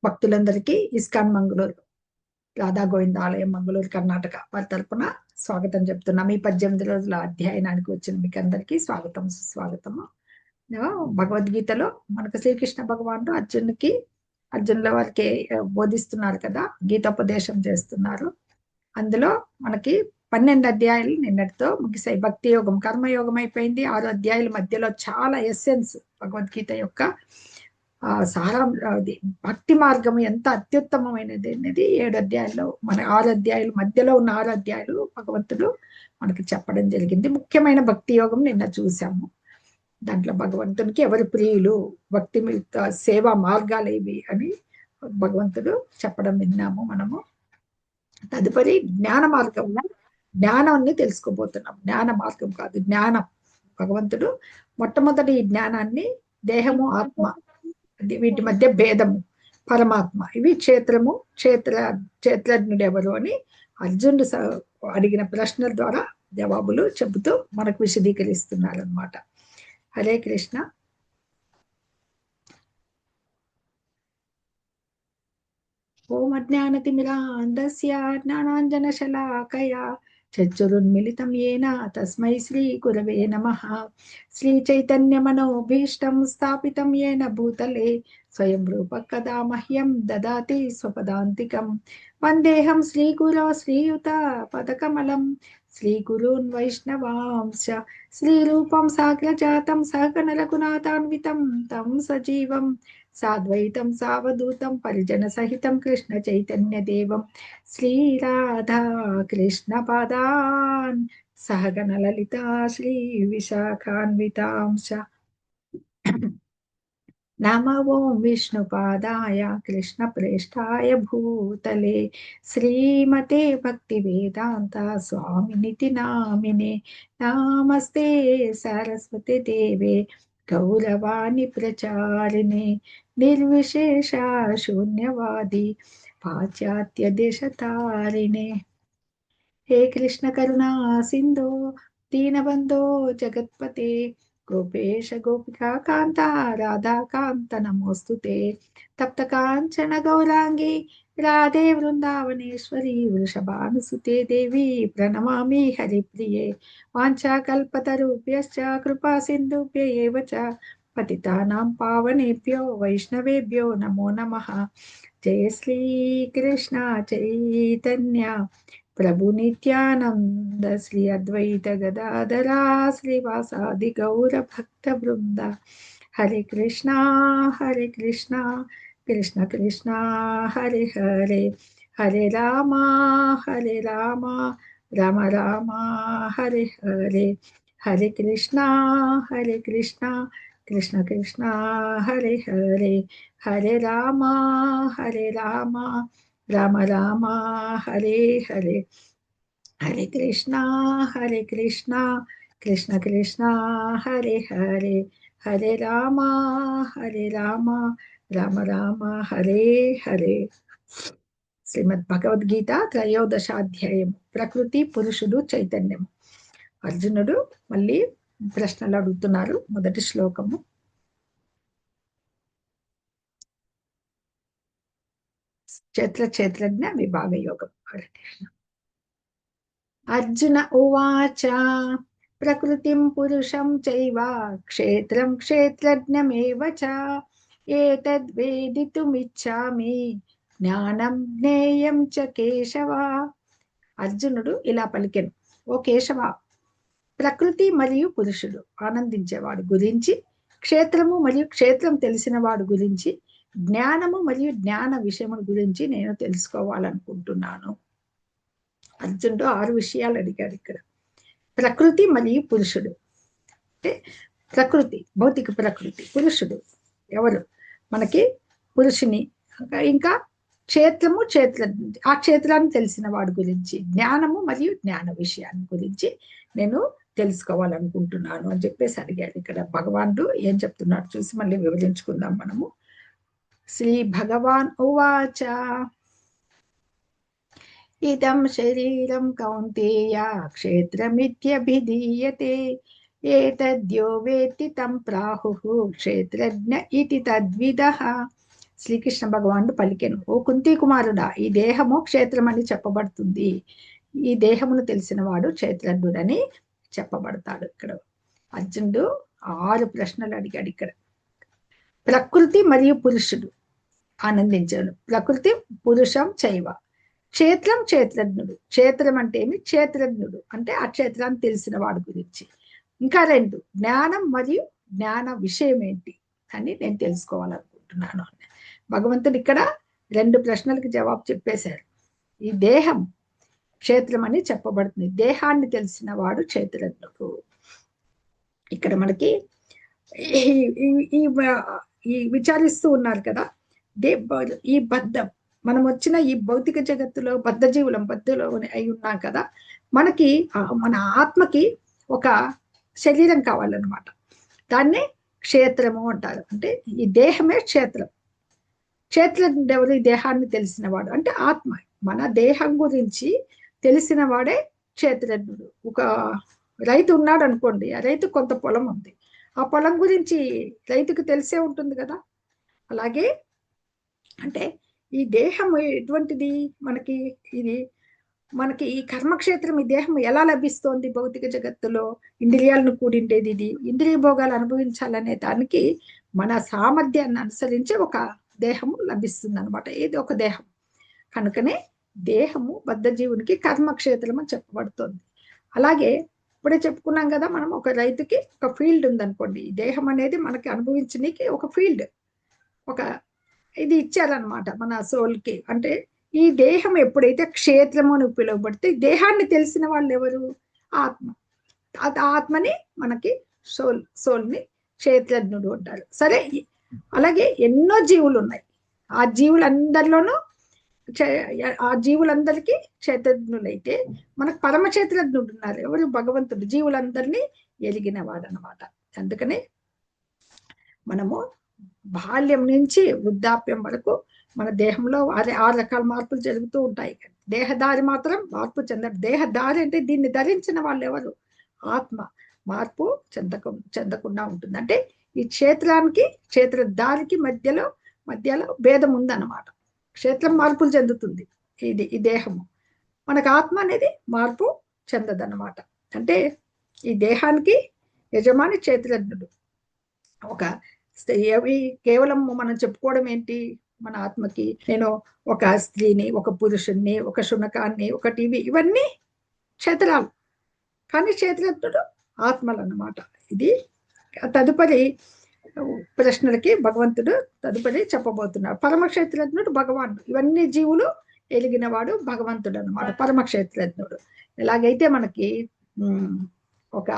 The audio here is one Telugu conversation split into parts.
భక్తులందరికీ ఇస్కాన్ మంగళూరు రాధా గోవింద ఆలయం మంగళూరు కర్ణాటక వారి తరపున స్వాగతం చెప్తున్నాం. ఈ 18 రోజుల అధ్యయనానికి వచ్చిన మీకు అందరికీ స్వాగతం సుస్వాగతము. భగవద్గీతలో మనకు శ్రీకృష్ణ భగవానుడు అర్జునుల వారికి బోధిస్తున్నారు కదా, గీతోపదేశం చేస్తున్నారు. అందులో మనకి 12 అధ్యాయాలు నిన్నటితో ముగిసాయి. భక్తి యోగం, కర్మయోగం అయిపోయింది. 6 అధ్యాయుల మధ్యలో చాలా ఎస్సెన్స్ భగవద్గీత యొక్క సారం, అది భక్తి మార్గం ఎంత అత్యుత్తమమైనది అనేది 7 అధ్యాయాల్లో, మన 6 అధ్యాయుల మధ్యలో ఉన్న 6 అధ్యాయాలు భగవంతుడు మనకి చెప్పడం జరిగింది. ముఖ్యమైన భక్తి యోగం నిన్న చూసాము. దాంట్లో భగవంతునికి ఎవరు ప్రియులు, భక్తి సేవా మార్గాలు ఏవి అని భగవంతుడు చెప్పడం విన్నాము మనము. తదుపరి జ్ఞాన మార్గంలో జ్ఞానాన్ని తెలుసుకోబోతున్నాం. జ్ఞాన మార్గం కాదు, జ్ఞానం. భగవంతుడు మొట్టమొదటి ఈ జ్ఞానాన్ని దేహము ఆత్మ వీటి మధ్య భేదము, పరమాత్మ, ఇవి క్షేత్రజ్ఞుడు ఎవరు అని అర్జునుడు అడిగిన ప్రశ్నల ద్వారా జవాబులు చెబుతూ మనకు విశదీకరిస్తున్నారు అన్నమాట. హరే కృష్ణ. ఓం అజ్ఞానతిమిరాంధస్య జ్ఞానాంజనశలాకయా చక్షురున్మిళితం యేన తస్మై శ్రీ గురవే నమః. శ్రీ చైతన్య మనోభీష్టం స్థాపితం యేన భూతలే స్వయం రూప కదా మహ్యం దదాతి స్వపదాంతికం. వందేహం శ్రీగురో శ్రీయుత పదకమలం శ్రీగురూన్ వైష్ణవాంశ శ్రీరూపం సాగ్రజాతం సహగణ రఘునాథాన్వితం తం సజీవం సాద్వైతం సావధూతం పరిజన సహితం కృష్ణ చైతన్య దేవం శ్రీరాధా కృష్ణ పాదాన్ సహగణ లలితా శ్రీ విశాఖాన్వితాంశ. నమ ఓం విష్ణుపాదాయ కృష్ణ ప్రేష్ఠాయ భూతలే శ్రీమతే భక్తి వేదాంత స్వామినితి నామినే. నమస్తే సరస్వతి దేవే గౌరవాణి ప్రచారిణే నిర్విశేష శూన్యవాది పాశ్చాత్య దేశతారిణే. హే కృష్ణ కరుణా సింధో దీనబంధో జగత్పతే గోపేశ గోపికా కాంత రాధాకాంత నమోస్తుతే. తప్త కాంచన గౌరాంగి రాధే వృందావనేశ్వరి వృషభానుసుతే దేవి ప్రణమామి హరిప్రియే. వాంఛాకల్పతరుభ్యశ్చ కృపా సింధుభ్య ఏవ చ పతితానాం పావనేభ్యో వైష్ణవేభ్యో నమో నమః. జయ శ్రీ కృష్ణ చైతన్య ప్రభు నిత్యానంద శ్రీ అద్వైత గదాధరా శ్రీవాసాది గౌర భక్త బృంద. హరే కృష్ణ కృష్ణ కృష్ణ హరే హరే, హరే రామ రామ రామ హరే హరే. హరే కృష్ణ కృష్ణ కృష్ణ హరే హరే, హరే రామ రామ రామ హరే హరే. హరే కృష్ణ కృష్ణ కృష్ణ హరే హరే, హరే రామ రామ రామ హరే హరే. శ్రీమద్ భగవద్గీత 13వ అధ్యాయం, ప్రకృతి పురుషుడు చైతన్యము. అర్జునుడు మళ్ళీ ప్రశ్నలు అడుగుతున్నారు. మొదటి శ్లోకము. క్షేత్రజ్ఞ విభాగ యోగం. అర్జున ఉవాచ ప్రకృతిం పురుషం చైవ క్షేత్రం క్షేత్రజ్ఞమేవ చ ఏతద్వేదితుమిచ్ఛామి జ్ఞానం జ్ఞేయం చ కేశవ. అర్జునుడు ఇలా పలికెను, ఓ కేశవ, ప్రకృతి మరియు పురుషుడు ఆనందించేవాడు గురించి, క్షేత్రము మరియు క్షేత్రం తెలిసిన వాడు గురించి, జ్ఞానము మరియు జ్ఞాన విషయముల గురించి నేను తెలుసుకోవాలనుకుంటున్నాను. అర్జునుడు 6 విషయాలు అడిగాడు ఇక్కడ. ప్రకృతి మరియు పురుషుడు అంటే ప్రకృతి భౌతిక ప్రకృతి, పురుషుడు ఎవరు మనకి పురుషుని, ఇంకా క్షేత్రము ఆ క్షేత్రాన్ని తెలిసిన వాడి గురించి, జ్ఞానము మరియు జ్ఞాన విషయాన్ని గురించి నేను తెలుసుకోవాలనుకుంటున్నాను అని చెప్పేసి అడిగాడు. ఇక్కడ భగవానుడు ఏం చెప్తున్నాడు చూసి మళ్ళీ వివరించుకుందాం మనము. శ్రీ భగవాన్ ఉవాచ ఇదం శరీరం కౌంతేయ క్షేత్రమిత్యభిధీయతే ఏతద్యో వేత్తి తం ప్రాహుః క్షేత్రజ్ఞ ఇతి తద్విదః. శ్రీకృష్ణ భగవానుడు పలికెను, ఓ కుంతి కుమారుడా, ఈ దేహము క్షేత్రమని చెప్పబడుతుంది. ఈ దేహమును తెలిసిన వాడు క్షేత్రజ్ఞుడని చెప్పబడతాడు. ఇక్కడ అర్జునుడు 6 ప్రశ్నలు అడిగాడు. ఇక్కడ ప్రకృతి మరియు పురుషుడు ఆనందించాడు. ప్రకృతి పురుషం చైవ, క్షేత్రం క్షేత్రజ్ఞుడు. క్షేత్రం అంటే ఏమి? క్షేత్రజ్ఞుడు అంటే ఆ క్షేత్రాన్ని తెలిసిన వాడి గురించి. ఇంకా 2 జ్ఞానం మరియు జ్ఞాన విషయం ఏంటి అని నేను తెలుసుకోవాలనుకుంటున్నాను. భగవంతుడు ఇక్కడ 2 ప్రశ్నలకు జవాబు చెప్పేశారు. ఈ దేహం క్షేత్రం అని చెప్పబడుతుంది. దేహాన్ని తెలిసిన వాడు క్షేత్రజ్ఞుడు. ఇక్కడ మనకి ఈ విచారిస్తూ ఉన్నారు కదా, ఈ మనం వచ్చిన ఈ భౌతిక జగత్తులో బద్ధలో అయి ఉన్నాం కదా. మనకి మన ఆత్మకి ఒక శరీరం కావాలన్నమాట. దాన్నే క్షేత్రము అంటారు. అంటే ఈ దేహమే క్షేత్రం. క్షేత్రజ్ఞుడు ఎవరు? ఈ దేహాన్ని తెలిసిన వాడు అంటే ఆత్మ. మన దేహం గురించి తెలిసిన వాడే క్షేత్రజ్ఞుడు. ఒక రైతు ఉన్నాడు అనుకోండి, ఆ రైతు కొంత పొలం ఉంది, ఆ పొలం గురించి రైతుకు తెలిసే ఉంటుంది కదా. అలాగే అంటే ఈ దేహం ఎటువంటిది? మనకి ఈ కర్మక్షేత్రం, ఈ దేహం ఎలా లభిస్తోంది భౌతిక జగత్తులో? ఇంద్రియాలను కూడిండేది ఇది. ఇంద్రియ భోగాలు అనుభవించాలనే దానికి మన సామర్థ్యాన్ని అనుసరించి ఒక దేహము లభిస్తుంది అనమాట. ఏది ఒక దేహం. కనుకనే దేహము బద్ధజీవునికి కర్మక్షేత్రం అని చెప్పబడుతుంది. అలాగే ఇప్పుడే చెప్పుకున్నాం కదా, మనం ఒక రైతుకి ఒక ఫీల్డ్ ఉందనుకోండి. ఈ దేహం అనేది మనకి అనుభవించడానికి ఒక ఫీల్డ్, ఒక ఇది ఇచ్చారనమాట మన సోల్కి. అంటే ఈ దేహం ఎప్పుడైతే క్షేత్రము అని పిలువబడితే, దేహాన్ని తెలిసిన వాళ్ళు ఎవరు? ఆత్మ. ఆత్మని మనకి సోల్ని క్షేత్రజ్ఞుడు అంటారు. సరే, అలాగే ఎన్నో జీవులు ఉన్నాయి. ఆ జీవులందరిలోనూ ఆ జీవులందరికీ క్షేత్రజ్ఞులైతే మనకు పరమక్షేత్రజ్ఞుడు ఉన్నారు. ఎవరు? భగవంతుడు. జీవులందరినీ ఎరిగిన వాడు అనమాట. అందుకనే మనము బాల్యం నుంచి వృద్ధాప్యం వరకు మన దేహంలో 6 రకాల మార్పులు జరుగుతూ ఉంటాయి. దేహదారి మాత్రం మార్పు చెందడు. దేహదారి అంటే దీన్ని ధరించిన వాళ్ళు ఎవరు? ఆత్మ. మార్పు చెందకుండా ఉంటుంది. అంటే ఈ క్షేత్రానికి క్షేత్రధారికి మధ్యలో భేదం ఉందన్నమాట. క్షేత్రం మార్పులు చెందుతుంది, ఈ దేహము. మనకు ఆత్మ అనేది మార్పు చెందదన్నమాట. అంటే ఈ దేహానికి యజమాని క్షేత్రజ్ఞుడు. ఒక కేవలం మనం చెప్పుకోవడం ఏంటి? మన ఆత్మకి నేను ఒక స్త్రీని, ఒక పురుషుణ్ణి, ఒక శునకాన్ని, ఒక టీవీ, ఇవన్నీ క్షేత్రాలు. కానీ క్షేత్రజ్ఞుడు ఆత్మలు అన్నమాట. ఇది తదుపరి ప్రశ్నలకి భగవంతుడు తదుపరి చెప్పబోతున్నాడు. పరమక్షేత్రజ్ఞుడు భగవానుడు. ఇవన్నీ జీవులు ఎలిగిన వాడు భగవంతుడు అనమాట, పరమక్షేత్రజ్ఞుడు. ఎలాగైతే మనకి ఒక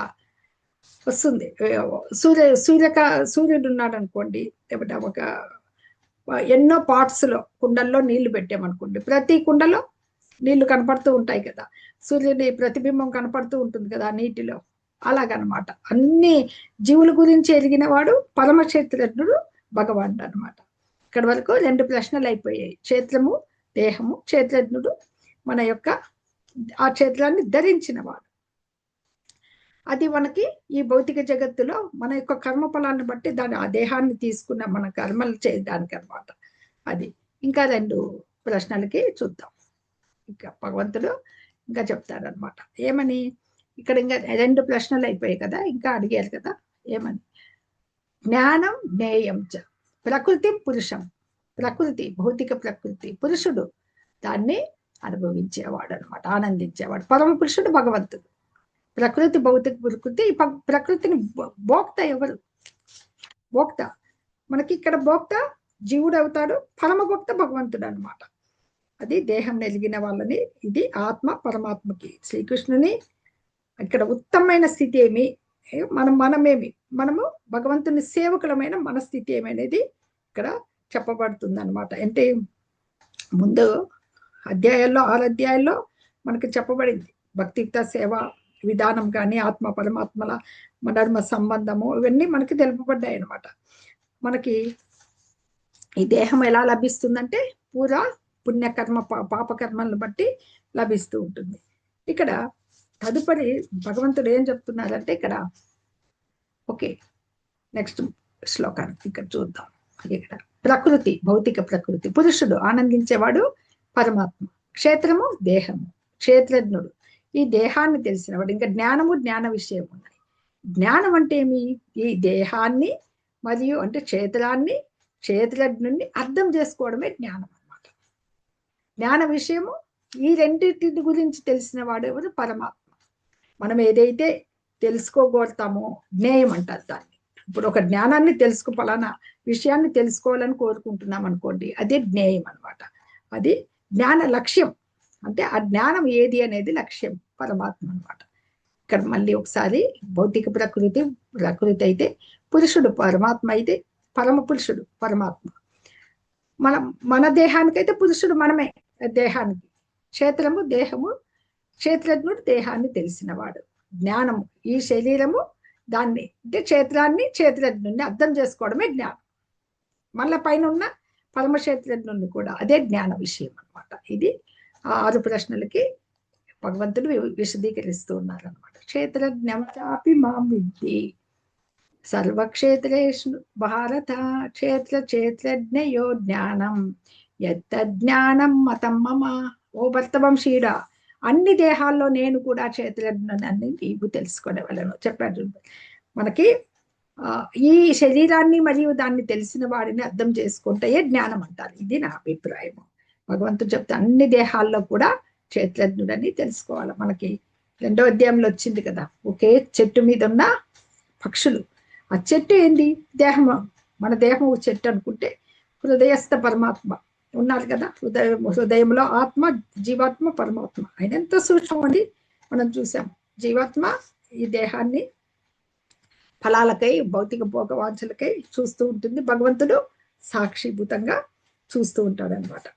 వస్తుంది, సూర్యుడు ఉన్నాడు అనుకోండి, లేకపోతే ఒక ఎన్నో పార్ట్స్ లో కుండల్లో నీళ్లు పెట్టామనుకోండి, ప్రతి కుండలో నీళ్లు కనపడుతూ ఉంటాయి కదా, సూర్యుడి ప్రతిబింబం కనపడుతూ ఉంటుంది కదా నీటిలో. అలాగనమాట అన్ని జీవుల గురించి ఎరిగిన వాడు పరమక్షేత్రజ్ఞుడు భగవానుడు అనమాట. ఇక్కడ వరకు 2 ప్రశ్నలు అయిపోయాయి. క్షేత్రము, దేహము. క్షేత్రజ్ఞుడు మన యొక్క ఆ క్షేత్రాన్ని ధరించిన వాడు. అది మనకి ఈ భౌతిక జగత్తులో మన యొక్క కర్మ ఫలాన్ని బట్టి ఆ దేహాన్ని తీసుకున్న మన కర్మలు చేయడానికి అనమాట. అది ఇంకా 2 ప్రశ్నలకి చూద్దాం. ఇంకా భగవంతుడు ఇంకా చెప్తారనమాట. ఏమని? ఇక్కడ ఇంకా 2 ప్రశ్నలు అయిపోయాయి కదా, ఇంకా అడిగారు కదా, ఏమని? జ్ఞానం జ్ఞేయం చ ప్రకృతి పురుషం. ప్రకృతి, భౌతిక ప్రకృతి. పురుషుడు దాన్ని అనుభవించేవాడు అనమాట, ఆనందించేవాడు. పరమ పురుషుడు భగవంతుడు. ప్రకృతి, భౌతిక ప్రకృతి. ప్రకృతిని భోక్త ఎవరు? భోక్త మనకి ఇక్కడ భోక్త జీవుడు అవుతాడు, పరమ భోక్త భగవంతుడు అనమాట. అది దేహం ఎలిగిన వాళ్ళని. ఇది ఆత్మ పరమాత్మకి. శ్రీకృష్ణుని ఇక్కడ ఉత్తమమైన స్థితి ఏమి? మనము భగవంతుని సేవకులమైన మన స్థితి ఏమనేది ఇక్కడ చెప్పబడుతుంది అనమాట. అంటే ముందు అధ్యాయాల్లో 6 అధ్యాయాల్లో మనకి చెప్పబడింది భక్తియుక్త సేవ విధానం కానీ, ఆత్మ పరమాత్మల మనర్మ సంబంధము, ఇవన్నీ మనకి తెలుపబడ్డాయి అనమాట. మనకి ఈ దేహం ఎలా లభిస్తుందంటే పూరా పుణ్యకర్మ పాపకర్మలను బట్టి లభిస్తూ ఉంటుంది. ఇక్కడ తదుపరి భగవంతుడు ఏం చెప్తున్నారంటే ఇక్కడ ఓకే నెక్స్ట్ శ్లోకానికి ఇక్కడ చూద్దాం. ఇక్కడ ప్రకృతి, భౌతిక ప్రకృతి. పురుషుడు ఆనందించేవాడు పరమాత్మ. క్షేత్రము దేహము, క్షేత్రజ్ఞుడు ఈ దేహాన్ని తెలిసినవాడు. ఇంకా జ్ఞానము, జ్ఞాన విషయం ఉన్నాయి. జ్ఞానం అంటే ఏమి? ఈ దేహాన్ని మరియు అంటే క్షేత్రాన్ని, క్షేత్రజ్ఞుడిని అర్థం చేసుకోవడమే జ్ఞానం అన్నమాట. జ్ఞాన విషయము ఈ రెండింటి గురించి తెలిసిన వాడు ఎవరు? పరమాత్మ. మనం ఏదైతే తెలుసుకోగోరుతామో జ్ఞేయం అంటారు దాన్ని. ఇప్పుడు ఒక జ్ఞానాన్ని పలానా విషయాన్ని తెలుసుకోవాలని కోరుకుంటున్నాం అనుకోండి, అదే జ్ఞేయం అనమాట. అది జ్ఞాన లక్ష్యం. అంటే ఆ జ్ఞానం ఏది అనేది లక్ష్యం, పరమాత్మ అనమాట. ఇక్కడ మళ్ళీ ఒకసారి భౌతిక ప్రకృతి అయితే, పురుషుడు పరమాత్మ అయితే, పరమ పురుషుడు పరమాత్మ. మన దేహానికైతే పురుషుడు మనమే. దేహానికి క్షేత్రము దేహము, క్షేత్రజ్ఞుడు దేహాన్ని తెలిసినవాడు. జ్ఞానము ఈ శరీరము, దాన్ని అంటే క్షేత్రాన్ని, క్షేత్రజ్ఞుడిని అర్థం చేసుకోవడమే జ్ఞానం. మళ్ళా పైన ఉన్న పరమక్షేత్రజ్ఞుడిని కూడా అదే జ్ఞాన విషయం అనమాట. ఇది ఆ 6 ప్రశ్నలకి భగవంతుడు విశదీకరిస్తూ ఉన్నారు అనమాట. క్షేత్రజ్ఞం చాపి మాం విద్ధి సర్వక్షేత్రేషు భారత క్షేత్రజ్ఞయో జ్ఞానం యజ్ఞానం మతం మమ. ఓ భర్తవంశీడా, అన్ని దేహాల్లో నేను కూడా క్షేత్రజ్ఞునని నీవు తెలుసుకునేవాళ్ళను చెప్పాడు. మనకి ఈ శరీరాన్ని మరియు దాన్ని తెలిసిన వాడిని అర్థం చేసుకుంటే జ్ఞానం అంటారు. ఇది నా అభిప్రాయం. భగవంతుడు చెప్తే అన్ని దేహాల్లో కూడా క్షేత్రజ్ఞుడని తెలుసుకోవాలి. మనకి 2వ అధ్యాయంలో వచ్చింది కదా, ఒకే చెట్టు మీద ఉన్న పక్షులు. ఆ చెట్టు ఏంది? దేహము. మన దేహం చెట్టు అనుకుంటే హృదయస్థ పరమాత్మ ఉన్నారు కదా. హృదయంలో ఆత్మ, జీవాత్మ, పరమాత్మ. ఆయన ఎంత సూక్ష్మం అండి, మనం చూసాం. జీవాత్మ ఈ దేహాన్ని ఫలాలకై, భౌతిక భోగవాంఛలకై చూస్తూ ఉంటుంది. భగవంతుడు సాక్షిభూతంగా చూస్తూ ఉంటాడు అనమాట.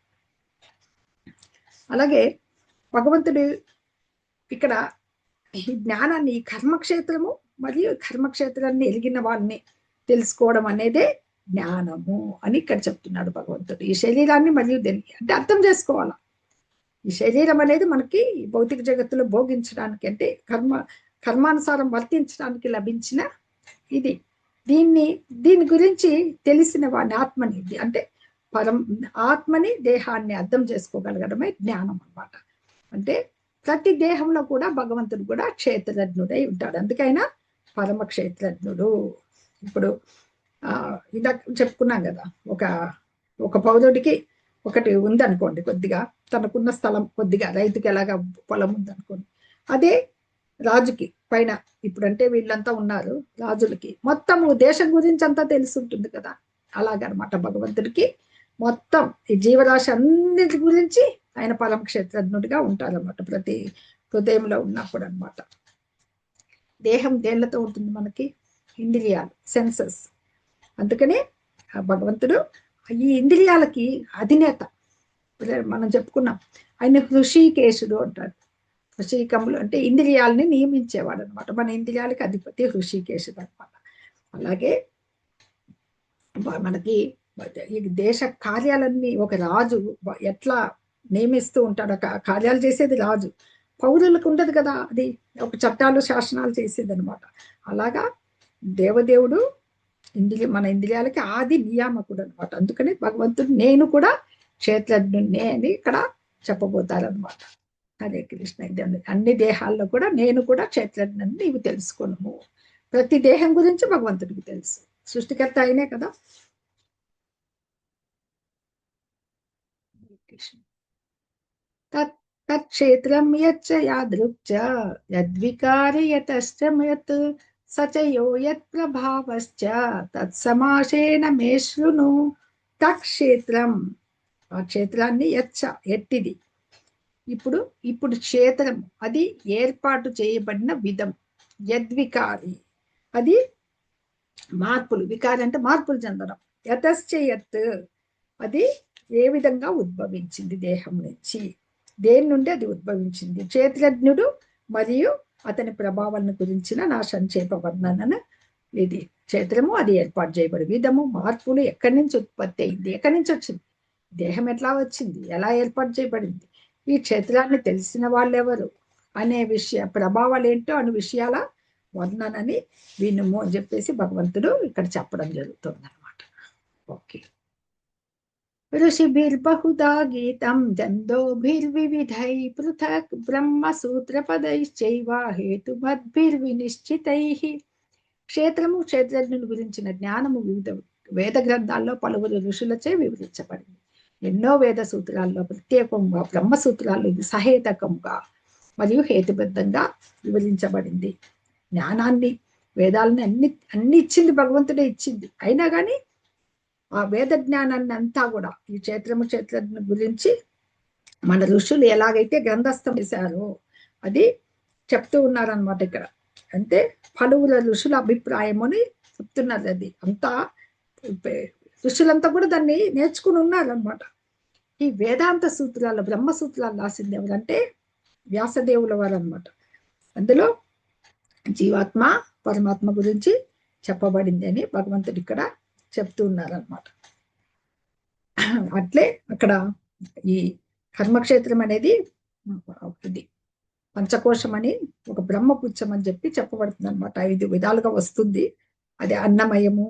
అలాగే భగవంతుడు ఇక్కడ ఈ జ్ఞానాన్ని, ఈ కర్మక్షేత్రము మరియు కర్మక్షేత్రాన్ని ఎరిగిన వాళ్ళని తెలుసుకోవడం అనేదే జ్ఞానము అని ఇక్కడ చెప్తున్నాడు భగవంతుడు. ఈ శరీరాన్ని మరియు అంటే అర్థం చేసుకోవాలా. ఈ శరీరం అనేది మనకి భౌతిక జగత్తులో భోగించడానికి, అంటే కర్మానుసారం వర్తించడానికి లభించిన ఇది. దీని గురించి తెలిసిన వాడిని, ఆత్మని, అంటే ఆత్మని, దేహాన్ని అర్థం చేసుకోగలగడమే జ్ఞానం అన్నమాట. అంటే ప్రతి దేహంలో కూడా భగవంతుడు కూడా క్షేత్రజ్ఞుడై ఉంటాడు. అందుకైనా పరమ క్షేత్రజ్ఞుడు. ఇప్పుడు ఇందాక చెప్పుకున్నాం కదా, ఒక పౌరుడికి ఒకటి ఉందనుకోండి, కొద్దిగా తనకున్న స్థలం, కొద్దిగా రైతుకి ఎలాగా పొలం ఉందనుకోండి, అదే రాజుకి పైన ఇప్పుడంటే వీళ్ళంతా ఉన్నారు, రాజులకి మొత్తము దేశం గురించి అంతా తెలిసి ఉంటుంది కదా. అలాగనమాట భగవంతుడికి మొత్తం ఈ జీవరాశి అన్నిటి గురించి ఆయన పరమ క్షేత్రజ్ఞుడిగా ఉంటారన్నమాట ప్రతి హృదయంలో ఉన్నప్పుడు అనమాట. దేహం దేళ్లతో ఉంటుంది మనకి? ఇంద్రియాలు, సెన్సెస్. అందుకనే భగవంతుడు ఈ ఇంద్రియాలకి అధినేత. మనం చెప్పుకున్నాం, ఆయన హృషికేశుడు అంటాడు. హృషికములు అంటే ఇంద్రియాలని నియమించేవాడు అనమాట. మన ఇంద్రియాలకి అధిపతి హృషికేశుడు అనమాట. అలాగే మనకి ఈ దేశ కార్యాలన్నీ ఒక రాజు ఎట్లా నియమిస్తూ ఉంటాడు, కార్యాలు చేసేది రాజు, పౌరులకు ఉండదు కదా, అది ఒక చట్టాలు శాసనాలు చేసేది అనమాట. అలాగా దేవదేవుడు మన ఇంద్రియాలకి ఆది నియామకుడు అనమాట. అందుకని భగవంతుడు నేను కూడా క్షేత్రజ్ఞుణ్ణి అని ఇక్కడ చెప్పబోతారనమాట. హరే కృష్ణ. అన్ని దేహాల్లో కూడా నేను కూడా క్షేత్రజ్ఞుని నీవు తెలుసుకోను. ప్రతి దేహం గురించి భగవంతుడికి తెలుసు. సృష్టికర్త అయినే కదా. తత్క్షేత్రం యచ్చ యాదృక్చ యద్వికారి యతశ్చ మయత్ సచయో యత్ ప్రభావశ్చ తత్సమాసేన మే శృణు. తత్క్షేత్రం, ఆ క్షేత్రాన్ని యచ్చ ఎట్టిది. ఇప్పుడు క్షేత్రం అది ఏర్పాటు చేయబడిన విధం. యద్వికారి అది మార్పులు, వికారి అంటే మార్పులు చెందడం. యతశ్చ యత్ అది ఏ విధంగా ఉద్భవించింది, దేహం నుంచి, దేని నుండి అది ఉద్భవించింది. క్షేత్రజ్ఞుడు మరియు అతని ప్రభావాలను గురించిన నా సంక్షేప వర్ణన ఇది. క్షేత్రము అది ఏర్పాటు చేయబడి విధము, మార్పులు ఎక్కడి నుంచి ఉత్పత్తి అయింది, ఎక్కడి నుంచి వచ్చింది, దేహం ఎట్లా వచ్చింది, ఎలా ఏర్పాటు చేయబడింది, ఈ క్షేత్రాన్ని తెలిసిన వాళ్ళు ఎవరు అనే ప్రభావాలు ఏంటో అనే విషయాల వర్ణనని వినుము అని చెప్పేసి భగవంతుడు ఇక్కడ చెప్పడం జరుగుతుంది అనమాట. ఓకే. ఋషిభిర్బహుదా గీతం ఛందోభిర్వివిధై పృథక్ బ్రహ్మసూత్రపదైశ్చైవ హేతుమద్భిర్వినిశ్చితైః. క్షేత్రము క్షేత్రజ్ఞుని గురించిన జ్ఞానము వివిధ వేద గ్రంథాల్లో పలువురు ఋషులచే వివరించబడింది. ఎన్నో వేద సూత్రాల్లో ప్రత్యేకంగా బ్రహ్మసూత్రాల్లో ఇది సహేతకంగా మరియు హేతుబద్ధంగా వివరించబడింది. జ్ఞానాన్ని, వేదాలని అన్ని ఇచ్చింది భగవంతుడే ఇచ్చింది. అయినా కానీ ఆ వేద జ్ఞానాన్ని అంతా కూడా ఈ క్షేత్రము క్షేత్రజ్ఞ గురించి మన ఋషులు ఎలాగైతే గ్రంథస్థం చేశారో అది చెప్తూ ఉన్నారనమాట ఇక్కడ. అంటే పలువురు ఋషుల అభిప్రాయం అని చెప్తున్నారు. అది అంతా ఋషులంతా కూడా దాన్ని నేర్చుకుని ఉన్నారనమాట. ఈ వేదాంత సూత్రాలు, బ్రహ్మ సూత్రాలు రాసింది ఎవరంటే వ్యాసదేవుల వారు అనమాట. అందులో జీవాత్మ పరమాత్మ గురించి చెప్పబడింది అని భగవంతుడు ఇక్కడ చెప్తూ ఉన్నారనమాట. అట్లే అక్కడ ఈ కర్మక్షేత్రం అనేది ఇది పంచకోశం అని ఒక బ్రహ్మపుచ్చం అని చెప్పి చెప్పబడుతుంది అనమాట. 5 విధాలుగా వస్తుంది. అది అన్నమయము,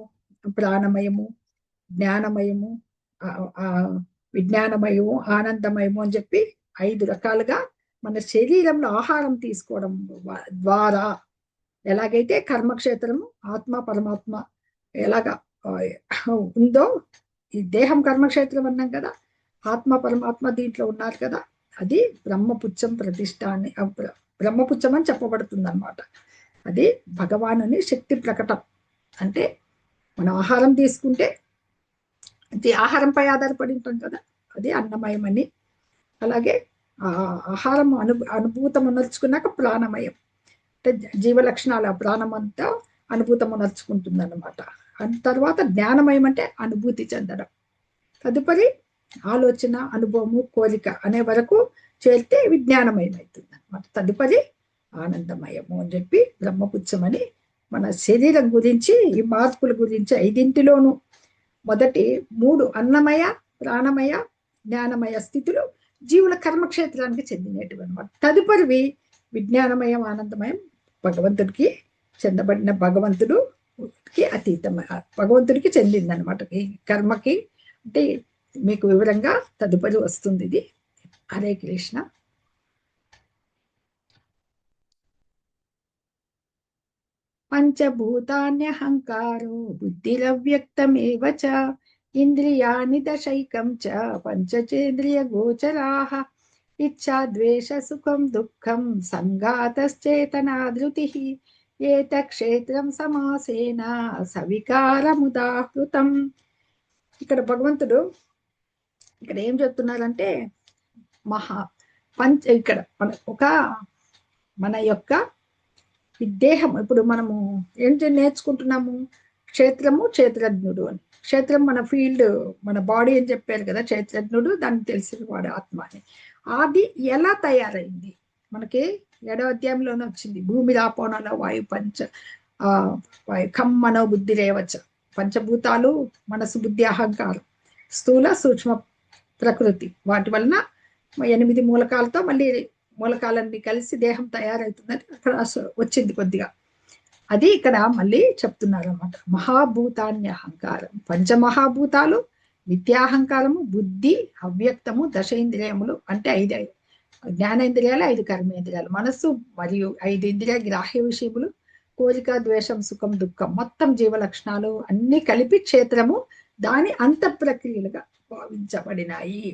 ప్రాణమయము, జ్ఞానమయము, విజ్ఞానమయము, ఆనందమయము అని చెప్పి 5 రకాలుగా మన శరీరంలో ఆహారం తీసుకోవడం ద్వారా ఎలాగైతే కర్మక్షేత్రము ఆత్మ పరమాత్మ ఎలాగా ఉందో, ఈ దేహం కర్మక్షేత్రం అన్నాం కదా, ఆత్మ పరమాత్మ దీంట్లో ఉన్నారు కదా, అది బ్రహ్మపుచ్చం ప్రతిష్ట అని బ్రహ్మపుచ్చం అని చెప్పబడుతుంది అనమాట. అది భగవానుని శక్తి ప్రకటన. అంటే మనం ఆహారం తీసుకుంటే అది ఆహారంపై ఆధారపడి ఉంటాం కదా, అది అన్నమయం అని. అలాగే ఆహారం అనుభూతం నడుచుకున్నాక ప్రాణమయం, అంటే జీవ లక్షణాలు ప్రాణం అంతా అనుభూతం నడుచుకుంటుంది అనమాట. తర్వాత జ్ఞానమయం అంటే అనుభూతి చెందడం. తదుపరి ఆలోచన, అనుభవము, కోరిక అనే వరకు చేరితే విజ్ఞానమయం అవుతుంది అనమాట. తదుపరి ఆనందమయము అని చెప్పి బ్రహ్మపుచ్చమని మన శరీరం గురించి, ఈ మార్పుల గురించి 5 మొదటి 3 అన్నమయ, ప్రాణమయ, జ్ఞానమయ స్థితులు జీవుల కర్మక్షేత్రానికి చెందినవి అనమాట. తదుపరివి విజ్ఞానమయం, ఆనందమయం భగవంతుడికి చెందబడిన భగవంతుడికి అతీతం, భగవంతుడికి చెందిందనమాట. ఈ కర్మకి అంటే మీకు వివరంగా తదుపరి వస్తుంది ఇది. హరే కృష్ణ. పంచభూతాన్యహంకారో బుద్ధిరవ్యక్తమేవ చ ఇంద్రియాణి దశైకం చ పంచచేంద్రియ గోచరాః ఇచ్చా ద్వేష సుఖం దుఃఖం సంఘాతశ్చేతనాధృతిః ఏతక్షేత్రం సమాసేన సవికారముదాహృతం. ఇక్కడ భగవంతుడు ఇక్కడ ఏం చెప్తున్నారంటే ఇక్కడ మన యొక్క ఈ దేహం, ఇప్పుడు మనము ఏంటి నేర్చుకుంటున్నాము, క్షేత్రము క్షేత్రజ్ఞుడు అని. క్షేత్రం మన ఫీల్డ్, మన బాడీ అని చెప్పారు కదా, క్షేత్రజ్ఞుడు దాన్ని తెలిసిన వాడు ఆత్మ అని. అది ఎలా తయారైంది మనకి 7వ అధ్యాయంలోనే వచ్చింది. భూమి రాపోనలో వాయు పంచ ఖమ్మనో బుద్ధి రేవచ. పంచభూతాలు మనసు, బుద్ధి, అహంకారం, స్థూల సూక్ష్మ ప్రకృతి, వాటి వలన 8 మూలకాలతో మళ్ళీ మూలకాలన్నీ కలిసి దేహం తయారవుతుందని అక్కడ వచ్చింది కొద్దిగా. అది ఇక్కడ మళ్ళీ చెప్తున్నారు అన్నమాట. మహాభూతాన్ని అహంకారం, పంచమహాభూతాలు, విద్యాహంకారము, బుద్ధి, అవ్యక్తము, దశేంద్రియములు అంటే 5 జ్ఞానేంద్రియాలు, 5 కర్మేంద్రియాలు, మనస్సు మరియు 5 ఇంద్రియ గ్రాహ్య విషయములు, కోరిక, ద్వేషం, సుఖం, దుఃఖం, మొత్తం జీవ లక్షణాలు అన్ని కలిపి క్షేత్రము, దాని అంత ప్రక్రియలుగా భావించబడినాయి.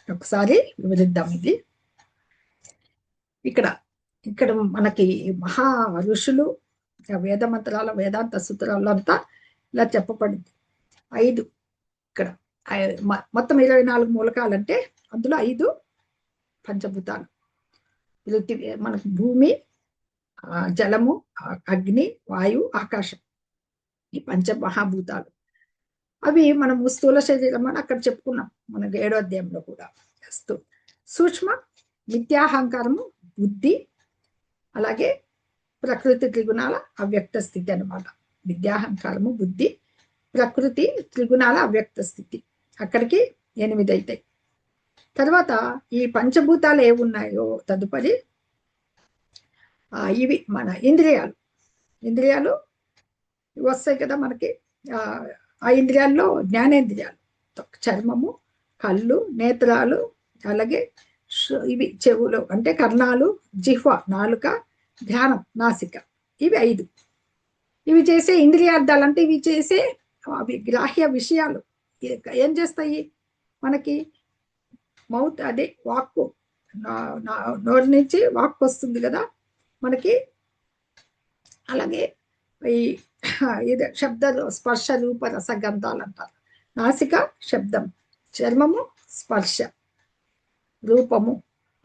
ఒకసారి వివరిద్దాం ఇది. ఇక్కడ మనకి మహా ఋషులు వేద మంత్రాల, వేదాంత సూత్రాల్లో అంతా ఇలా చెప్పబడింది. 5 ఇక్కడ మొత్తం 24 మూలకాలంటే అందులో 5 పంచభూతాలు. మనకు భూమి, జలము, అగ్ని, వాయు, ఆకాశం, ఈ పంచమహాభూతాలు. అవి మనము స్థూల శరీరం అని అక్కడ చెప్పుకున్నాం మనకు 7వ అధ్యాయంలో కూడా. సూక్ష్మ మిథ్యాహంకారము, బుద్ధి, అలాగే ప్రకృతి త్రిగుణాల అవ్యక్త స్థితి అనమాట. విద్యాహంకారము, బుద్ధి, ప్రకృతి త్రిగుణాల అవ్యక్త స్థితి, అక్కడికి 8 అవుతాయి. తర్వాత ఈ పంచభూతాలు ఏమున్నాయో తదుపరి ఇవి మన ఇంద్రియాలు వస్తాయి కదా మనకి. ఆ ఇంద్రియాల్లో జ్ఞానేంద్రియాలు చర్మము, కళ్ళు, నేత్రాలు, అలాగే ఇవి చెవులు అంటే కర్ణాలు, జిహ్వ నాలుక, ధ్యానం నాసిక, ఇవి 5. ఇవి చేసే ఇంద్రియార్థాలు అంటే ఇవి చేసే అవి గ్రాహ్య విషయాలు ఏం చేస్తాయి మనకి. మౌత్ అదే వాక్కు, నోరు నుంచి వాక్కు వస్తుంది కదా మనకి. అలాగే ఈ ఇది శబ్ద స్పర్శ రూప రసగంధాలు అంటారు. నాసిక శబ్దం, చర్మము స్పర్శ, రూపము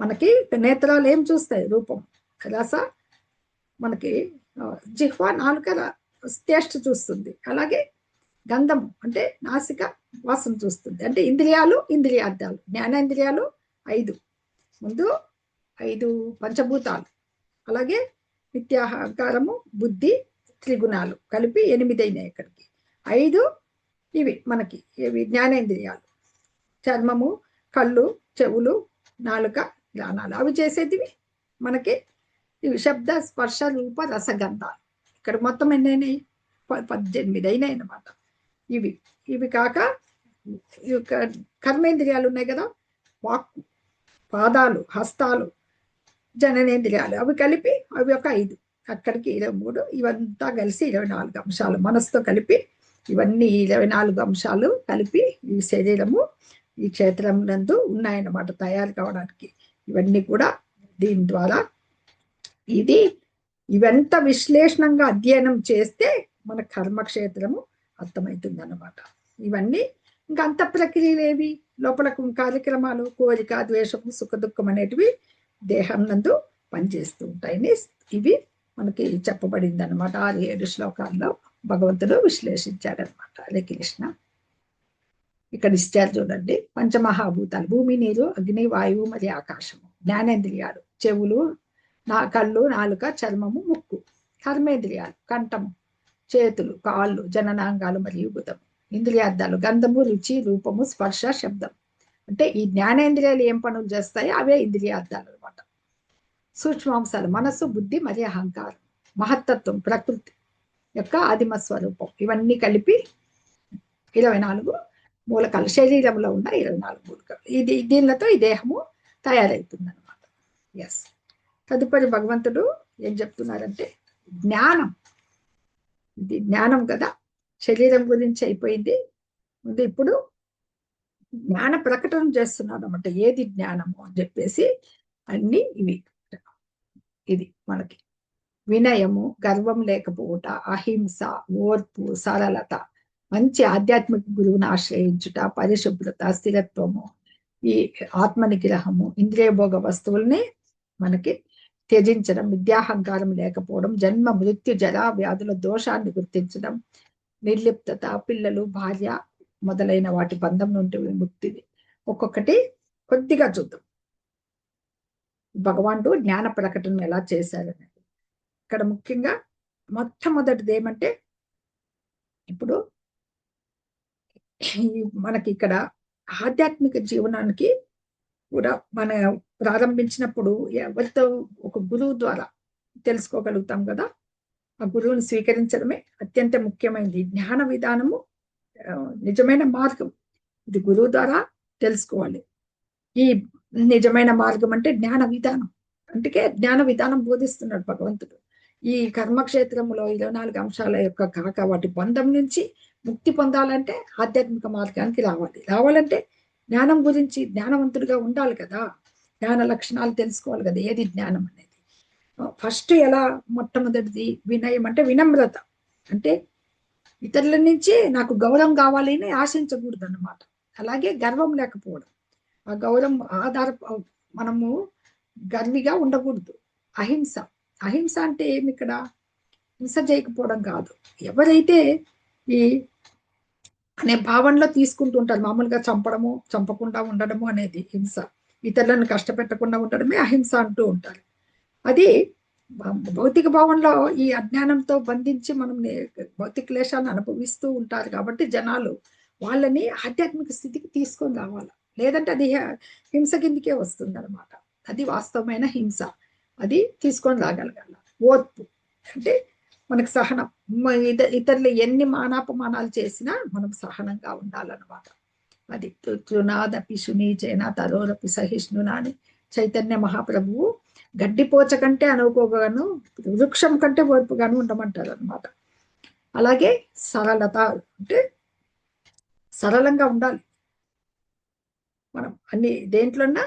మనకి నేత్రాలు ఏం చూస్తాయి రూపం, రస మనకి జిహ్వ నాలుక టేస్ట్ చూస్తుంది. అలాగే గంధము అంటే నాసిక వాసన చూస్తుంది. అంటే ఇంద్రియాలు ఇంద్రియార్థాలు. జ్ఞానేంద్రియాలు 5, ముందు 5 పంచభూతాలు, అలాగే నిత్యాహంకారము, బుద్ధి, త్రిగుణాలు కలిపి 8 అయినాయి ఇక్కడికి. 5 ఇవి మనకి ఇవి జ్ఞానేంద్రియాలు. చర్మము, కళ్ళు, చెవులు, నాలుక, జ్ఞానాలు అవి చేసేటివి మనకి ఇవి శబ్ద స్పర్శ రూప రసగంధాలు. ఇక్కడ మొత్తం ఎన్ని అయినాయి? 18 అయినాయి అన్నమాట. ఇవి ఇవి కాక కర్మేంద్రియాలు ఉన్నాయి కదా, వాక్కు, పాదాలు, హస్తాలు, జననేంద్రియాలు అవి కలిపి అవి ఒక 5, అక్కడికి 23. ఇవంతా కలిసి 24 అంశాలు. మనసుతో కలిపి ఇవన్నీ 24 అంశాలు కలిపి ఈ శరీరము ఈ క్షేత్రం నందు ఉన్నాయన్నమాట తయారు కావడానికి. ఇవన్నీ కూడా దీని ద్వారా ఇది ఇవంతా విశ్లేషణంగా అధ్యయనం చేస్తే మన కర్మక్షేత్రము అర్థమవుతుంది అన్నమాట. ఇవన్నీ ఇంకా అంత ప్రక్రియలు ఏవి లోపల కార్యక్రమాలు, కోరిక, ద్వేషము, సుఖ దుఃఖం అనేటివి దేహం నందు పనిచేస్తూ ఉంటాయని ఇవి మనకి చెప్పబడింది అనమాట. 6-7 శ్లోకాల్లో భగవంతుడు విశ్లేషించాడనమాట. హరే కృష్ణ. ఇక్కడ ఇచ్చారు చూడండి. పంచమహాభూతాలు భూమి, నీరు, అగ్ని, వాయువు మరియు ఆకాశము. జ్ఞానేంద్రియాలు చెవులు, కళ్ళు, నాలుక, చర్మము, ముక్కు. కర్మేంద్రియాలు కంఠము, చేతులు, కాళ్ళు, జననాంగాలు మరియు బుధము. ఇంద్రియార్థాలు గంధము, రుచి, రూపము, స్పర్శ, శబ్దం. అంటే ఈ జ్ఞానేంద్రియాలు ఏం పనులు చేస్తాయో అవే ఇంద్రియార్థాలు అనమాట. సూక్ష్మాంశాలు మనస్సు, బుద్ధి మరియు అహంకారం. మహత్తత్వం ప్రకృతి యొక్క ఆదిమ స్వరూపం. ఇవన్నీ కలిపి 24 మూలకాలు. శరీరంలో ఉన్న 24 మూలకాలు. దీనిలతో ఈ దేహము తయారవుతుంది అనమాట. ఎస్. తదుపరి భగవంతుడు ఏం చెప్తున్నారంటే జ్ఞానం. ఇది జ్ఞానం కదా, శరీరం గురించి అయిపోయింది. ముందు ఇప్పుడు జ్ఞాన ప్రకటన చేస్తున్నాడు అనమాట. ఏది జ్ఞానము అని చెప్పేసి అన్ని ఇవి. ఇది మనకి వినయము, గర్వం లేకపోవుట, అహింస, ఓర్పు, సరళత, మంచి ఆధ్యాత్మిక గురువును ఆశ్రయించుట, పరిశుభ్రత, స్థిరత్వము, ఈ ఆత్మ నిగ్రహము, ఇంద్రియ భోగ వస్తువుల్ని మనకి త్యజించడం, విద్యాహంకారం లేకపోవడం, జన్మ మృత్యు జరా వ్యాధుల దోషాన్ని గుర్తించడం, నిర్లిప్తత, పిల్లలు, భార్య మొదలైన వాటి బంధం నుండి విముక్తిది. ఒక్కొక్కటి కొద్దిగా చూద్దాం. భగవానుడు జ్ఞాన ప్రకటన ఎలా చేశారనేది ఇక్కడ ముఖ్యంగా మొట్టమొదటిది ఏమంటే ఇప్పుడు మనకి ఇక్కడ ఆధ్యాత్మిక జీవనానికి కూడా మన ప్రారంభించినప్పుడు ఎవరితో ఒక గురువు ద్వారా తెలుసుకోగలుగుతాం కదా. ఆ గురువుని స్వీకరించడమే అత్యంత ముఖ్యమైనది. జ్ఞాన విధానము నిజమైన మార్గం. ఇది గురువు ద్వారా తెలుసుకోవాలి. ఈ నిజమైన మార్గం అంటే జ్ఞాన విధానం. అందుకే జ్ఞాన విధానం బోధిస్తున్నాడు భగవంతుడు. ఈ కర్మక్షేత్రంలో 24 అంశాల యొక్క కాక వాటి బంధం నుంచి ముక్తి పొందాలంటే ఆధ్యాత్మిక మార్గానికి రావాలంటే జ్ఞానం గురించి జ్ఞానవంతుడిగా ఉండాలి కదా. జ్ఞాన లక్షణాలు తెలుసుకోవాలి కదా. ఏది జ్ఞానం అనేది ఫస్ట్ ఎలా మొట్టమొదటిది వినయం అంటే వినమ్రత. అంటే ఇతరుల నుంచి నాకు గౌరవం కావాలి అని ఆశించకూడదు అన్నమాట. అలాగే గర్వం లేకపోవడం. ఆ గౌరవం మనము గర్విగా ఉండకూడదు. అహింస. అహింస అంటే ఏమి ఇక్కడ హింస చేయకపోవడం కాదు. ఎవరైతే ఈ అనే భావనలో తీసుకుంటూ ఉంటారు. మామూలుగా చంపడము, చంపకుండా ఉండడము అనేది హింస. ఇతరులను కష్టపెట్టకుండా ఉండడమే అహింస అంటూ ఉంటారు. అది భౌతిక భావంలో ఈ అజ్ఞానంతో బంధించి మనం భౌతిక క్లేశాలను అనుభవిస్తూ ఉంటారు కాబట్టి జనాలు వాళ్ళని ఆధ్యాత్మిక స్థితికి తీసుకొని రావాలి. లేదంటే అది హింస కిందికే వస్తుంది అనమాట. అది వాస్తవమైన హింస. అది తీసుకొని రాగలగాల. ఓర్పు అంటే మనకు సహనం. ఇతరులు ఎన్ని మానాపమానాలు చేసినా మనం సహనంగా ఉండాలన్నమాట. అది తృణాదపి శునీచేన తరోరపి సహిష్ణునా అని చైతన్య మహాప్రభువు గడ్డిపోచ కంటే అనుకోగాను, వృక్షం కంటే ఓర్పుగాను ఉండమంటారు అనమాట. అలాగే సరళత అంటే సరళంగా ఉండాలి. మనం అన్ని దేంట్లోన్నా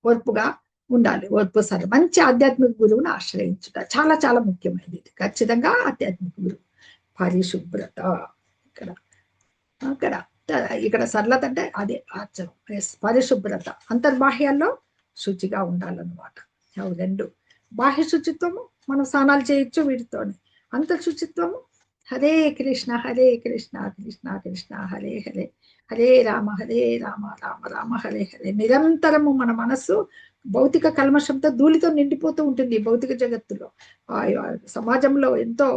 ఓర్పుగా ఉండాలి. ఓర్పు సరే. మంచి ఆధ్యాత్మిక గురువుని ఆశ్రయించుట చాలా చాలా ముఖ్యమైనది. ఖచ్చితంగా ఆధ్యాత్మిక గురువు. పరిశుభ్రత ఇక్కడ అక్కడ ఇక్కడ సరళత అంటే అదే ఆచరణ. పరిశుభ్రత అంతర్బాహ్యాల్లో శుచిగా ఉండాలన్నమాట. అవి రెండు. బాహ్య శుచిత్వము మనం స్నానాలు చేయొచ్చు వీటితోనే. అంతర్ శుచిత్వము హరే కృష్ణ కృష్ణ కృష్ణ హరే హరే హరే రామ రామ రామ హరే హరే. నిరంతరము మన మనస్సు భౌతిక కల్మషంతో ధూళితో నిండిపోతూ ఉంటుంది. భౌతిక జగత్తులో సమాజంలో ఎంతో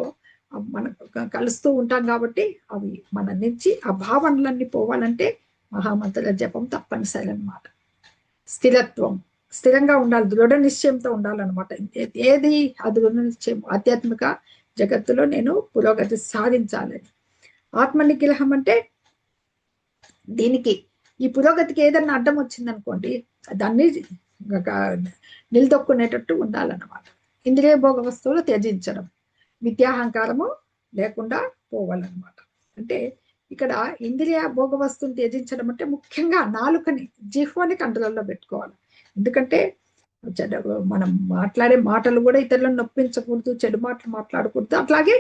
మనం కలుస్తూ ఉంటాం కాబట్టి అవి మన నుంచి ఆ భావనలన్నీ పోవాలంటే మహామంత్రుల జపం తప్పనిసరి అనమాట. స్థిరత్వం, స్థిరంగా ఉండాలి, దృఢ నిశ్చయంతో ఉండాలన్నమాట. ఏది ఆ దృఢ నిశ్చయం? ఆధ్యాత్మిక జగత్తులో నేను పురోగతి సాధించాలని. ఆత్మ నిగ్రహం అంటే దీనికి ఈ పురోగతికి ఏదన్నా అడ్డం వచ్చిందనుకోండి దాన్ని నిలదొక్కునేటట్టు ఉండాలన్నమాట. ఇంద్రియ భోగ వస్తువులు త్యజించడం, విద్యాహంకారము లేకుండా పోవాలన్నమాట. అంటే ఇక్కడ ఇంద్రియ భోగ వస్తువుని త్యజించడం అంటే ముఖ్యంగా నాలుకని, జిహ్వని కంట్రోల్లో పెట్టుకోవాలి. ఎందుకంటే మనం మాట్లాడే మాటలు కూడా ఇతరులను నొప్పించకూడదు, చెడు మాటలు మాట్లాడకూడదు. అట్లాగే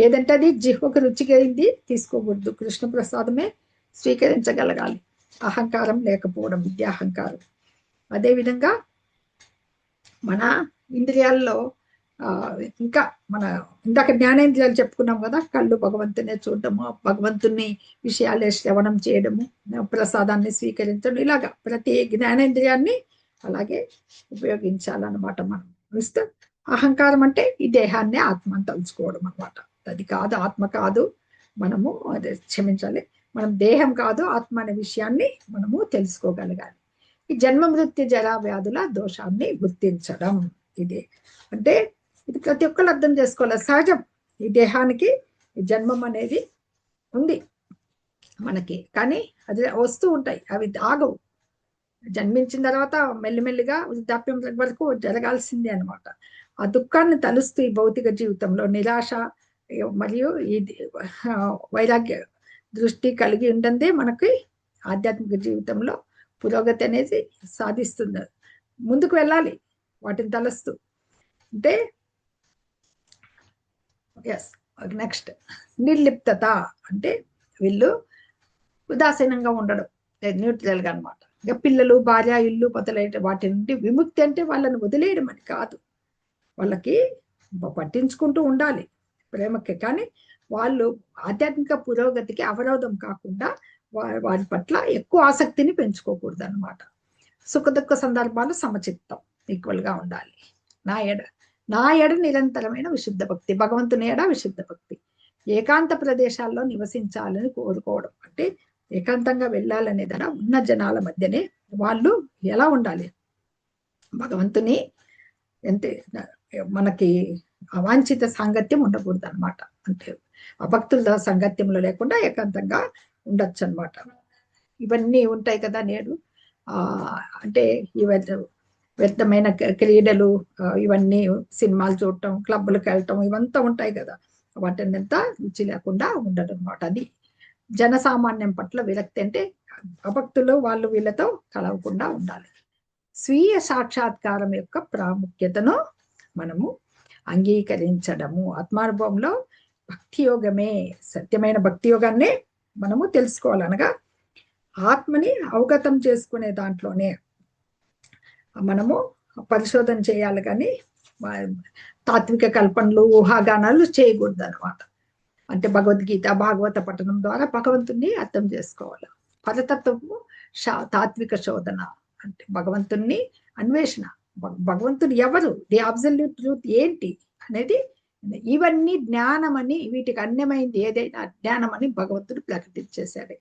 ఏదంటే అది జిహ్వకు రుచికైంది తీసుకోకూడదు. కృష్ణ ప్రసాదమే స్వీకరించగలగాలి. అహంకారం లేకపోవడం, విద్యాహంకారం. అదేవిధంగా మన ఇంద్రియాల్లో ఇంకా మన ఇందాక జ్ఞానేంద్రియాలు చెప్పుకున్నాం కదా, కళ్ళు భగవంతునే చూడటము, భగవంతుని విషయాలే శ్రవణం చేయడము, ప్రసాదాన్ని స్వీకరించడం, ఇలాగా ప్రతి జ్ఞానేంద్రియాన్ని అలాగే ఉపయోగించాలన్నమాట. మనం ఇస్తే అహంకారం అంటే ఈ దేహాన్ని ఆత్మని తలుచుకోవడం అనమాట. అది కాదు, ఆత్మ కాదు, మనము అదే క్షమించాలి, మనం దేహం కాదు ఆత్మ అనే విషయాన్ని మనము తెలుసుకోగలగాలి. ఈ జన్మ మృత్యు జరా వ్యాధుల దోషాన్ని గుర్తించడం. ఇది అంటే ఇది ప్రతి ఒక్కరు అర్థం చేసుకోవాలి. సహజం, ఈ దేహానికి ఈ జన్మం అనేది ఉంది మనకి, కానీ అది వస్తూ ఉంటాయి, అవి ఆగవు. జన్మించిన తర్వాత మెల్లిమెల్లిగా వృద్ధాప్యం వరకు జరగాల్సిందే అనమాట. ఆ దుఃఖాన్ని తలుస్తూ ఈ భౌతిక జీవితంలో నిరాశ మరియు ఈ వైరాగ్య దృష్టి కలిగి ఉంటుంది మనకి ఆధ్యాత్మిక జీవితంలో పురోగతి అనేది సాధిస్తుంది. ముందుకు వెళ్ళాలి వాటిని తలుస్తూ. అంటే ఎస్, నెక్స్ట్ నిర్లిప్తత అంటే వీళ్ళు ఉదాసీనంగా ఉండడం, న్యూట్రల్గా అనమాట. ఇక పిల్లలు, భార్య, ఇల్లు మొదలైన వాటి నుండి విముక్తి అంటే వాళ్ళని వదిలేయడం అని కాదు, వాళ్ళకి పట్టించుకుంటూ ఉండాలి ప్రేమకి. కానీ వాళ్ళు ఆధ్యాత్మిక పురోగతికి అవరోధం కాకుండా వారి పట్ల ఎక్కువ ఆసక్తిని పెంచుకోకూడదు అనమాట. సుఖ దుఃఖ సందర్భాలు సమచిత్తం, ఈక్వల్ గా ఉండాలి. నా ఎడ నిరంతరమైన విశుద్ధ భక్తి, భగవంతుని ఎడ విశుద్ధ భక్తి. ఏకాంత ప్రదేశాల్లో నివసించాలని కోరుకోవడం అంటే ఏకాంతంగా వెళ్ళాలనే దాని ఉన్న జనాల మధ్యనే వాళ్ళు ఎలా ఉండాలి, భగవంతుని ఎంత మనకి అవాంఛిత సాంగత్యం ఉండకూడదు అనమాట. అంటే అభక్తుల సాంగత్యంలో లేకుండా ఏకాంతంగా ఉండొచ్చు అనమాట. ఇవన్నీ ఉంటాయి కదా నేడు. అంటే ఈ వ్యర్థమైన క్రీడలు, ఇవన్నీ సినిమాలు చూడటం, క్లబ్బులకు వెళ్ళటం, ఇవంతా ఉంటాయి కదా, వాటిని ఎంత రుచి లేకుండా ఉండడం అనమాట. అది జనసామాన్యం పట్ల విరక్తి. అంటే అభక్తులు వాళ్ళు వీళ్ళతో కలవకుండా ఉండాలి. స్వీయ సాక్షాత్కారం యొక్క ప్రాముఖ్యతను మనము అంగీకరించడము. ఆత్మానుభవంలో భక్తి యోగమే, సత్యమైన భక్తి యోగాన్ని మనము తెలుసుకోవాలనగా ఆత్మని అవగతం చేసుకునే దాంట్లోనే మనము పరిశోధన చేయాలి, కానీ తాత్విక కల్పనలు, ఊహాగానాలు చేయకూడదు అనమాట. అంటే భగవద్గీత, భాగవత పఠనం ద్వారా భగవంతుణ్ణి అర్థం చేసుకోవాలి. పరతత్వము తాత్విక శోధన అంటే భగవంతుణ్ణి అన్వేషణ, భగవంతుడు ఎవరు, ది అబ్సల్యూట్ ట్రూత్ ఏంటి అనేది, ఇవన్నీ జ్ఞానమని, వీటికి అన్యమైంది ఏదైనా అజ్ఞానమని భగవంతుడు ప్రకటించేశాడు.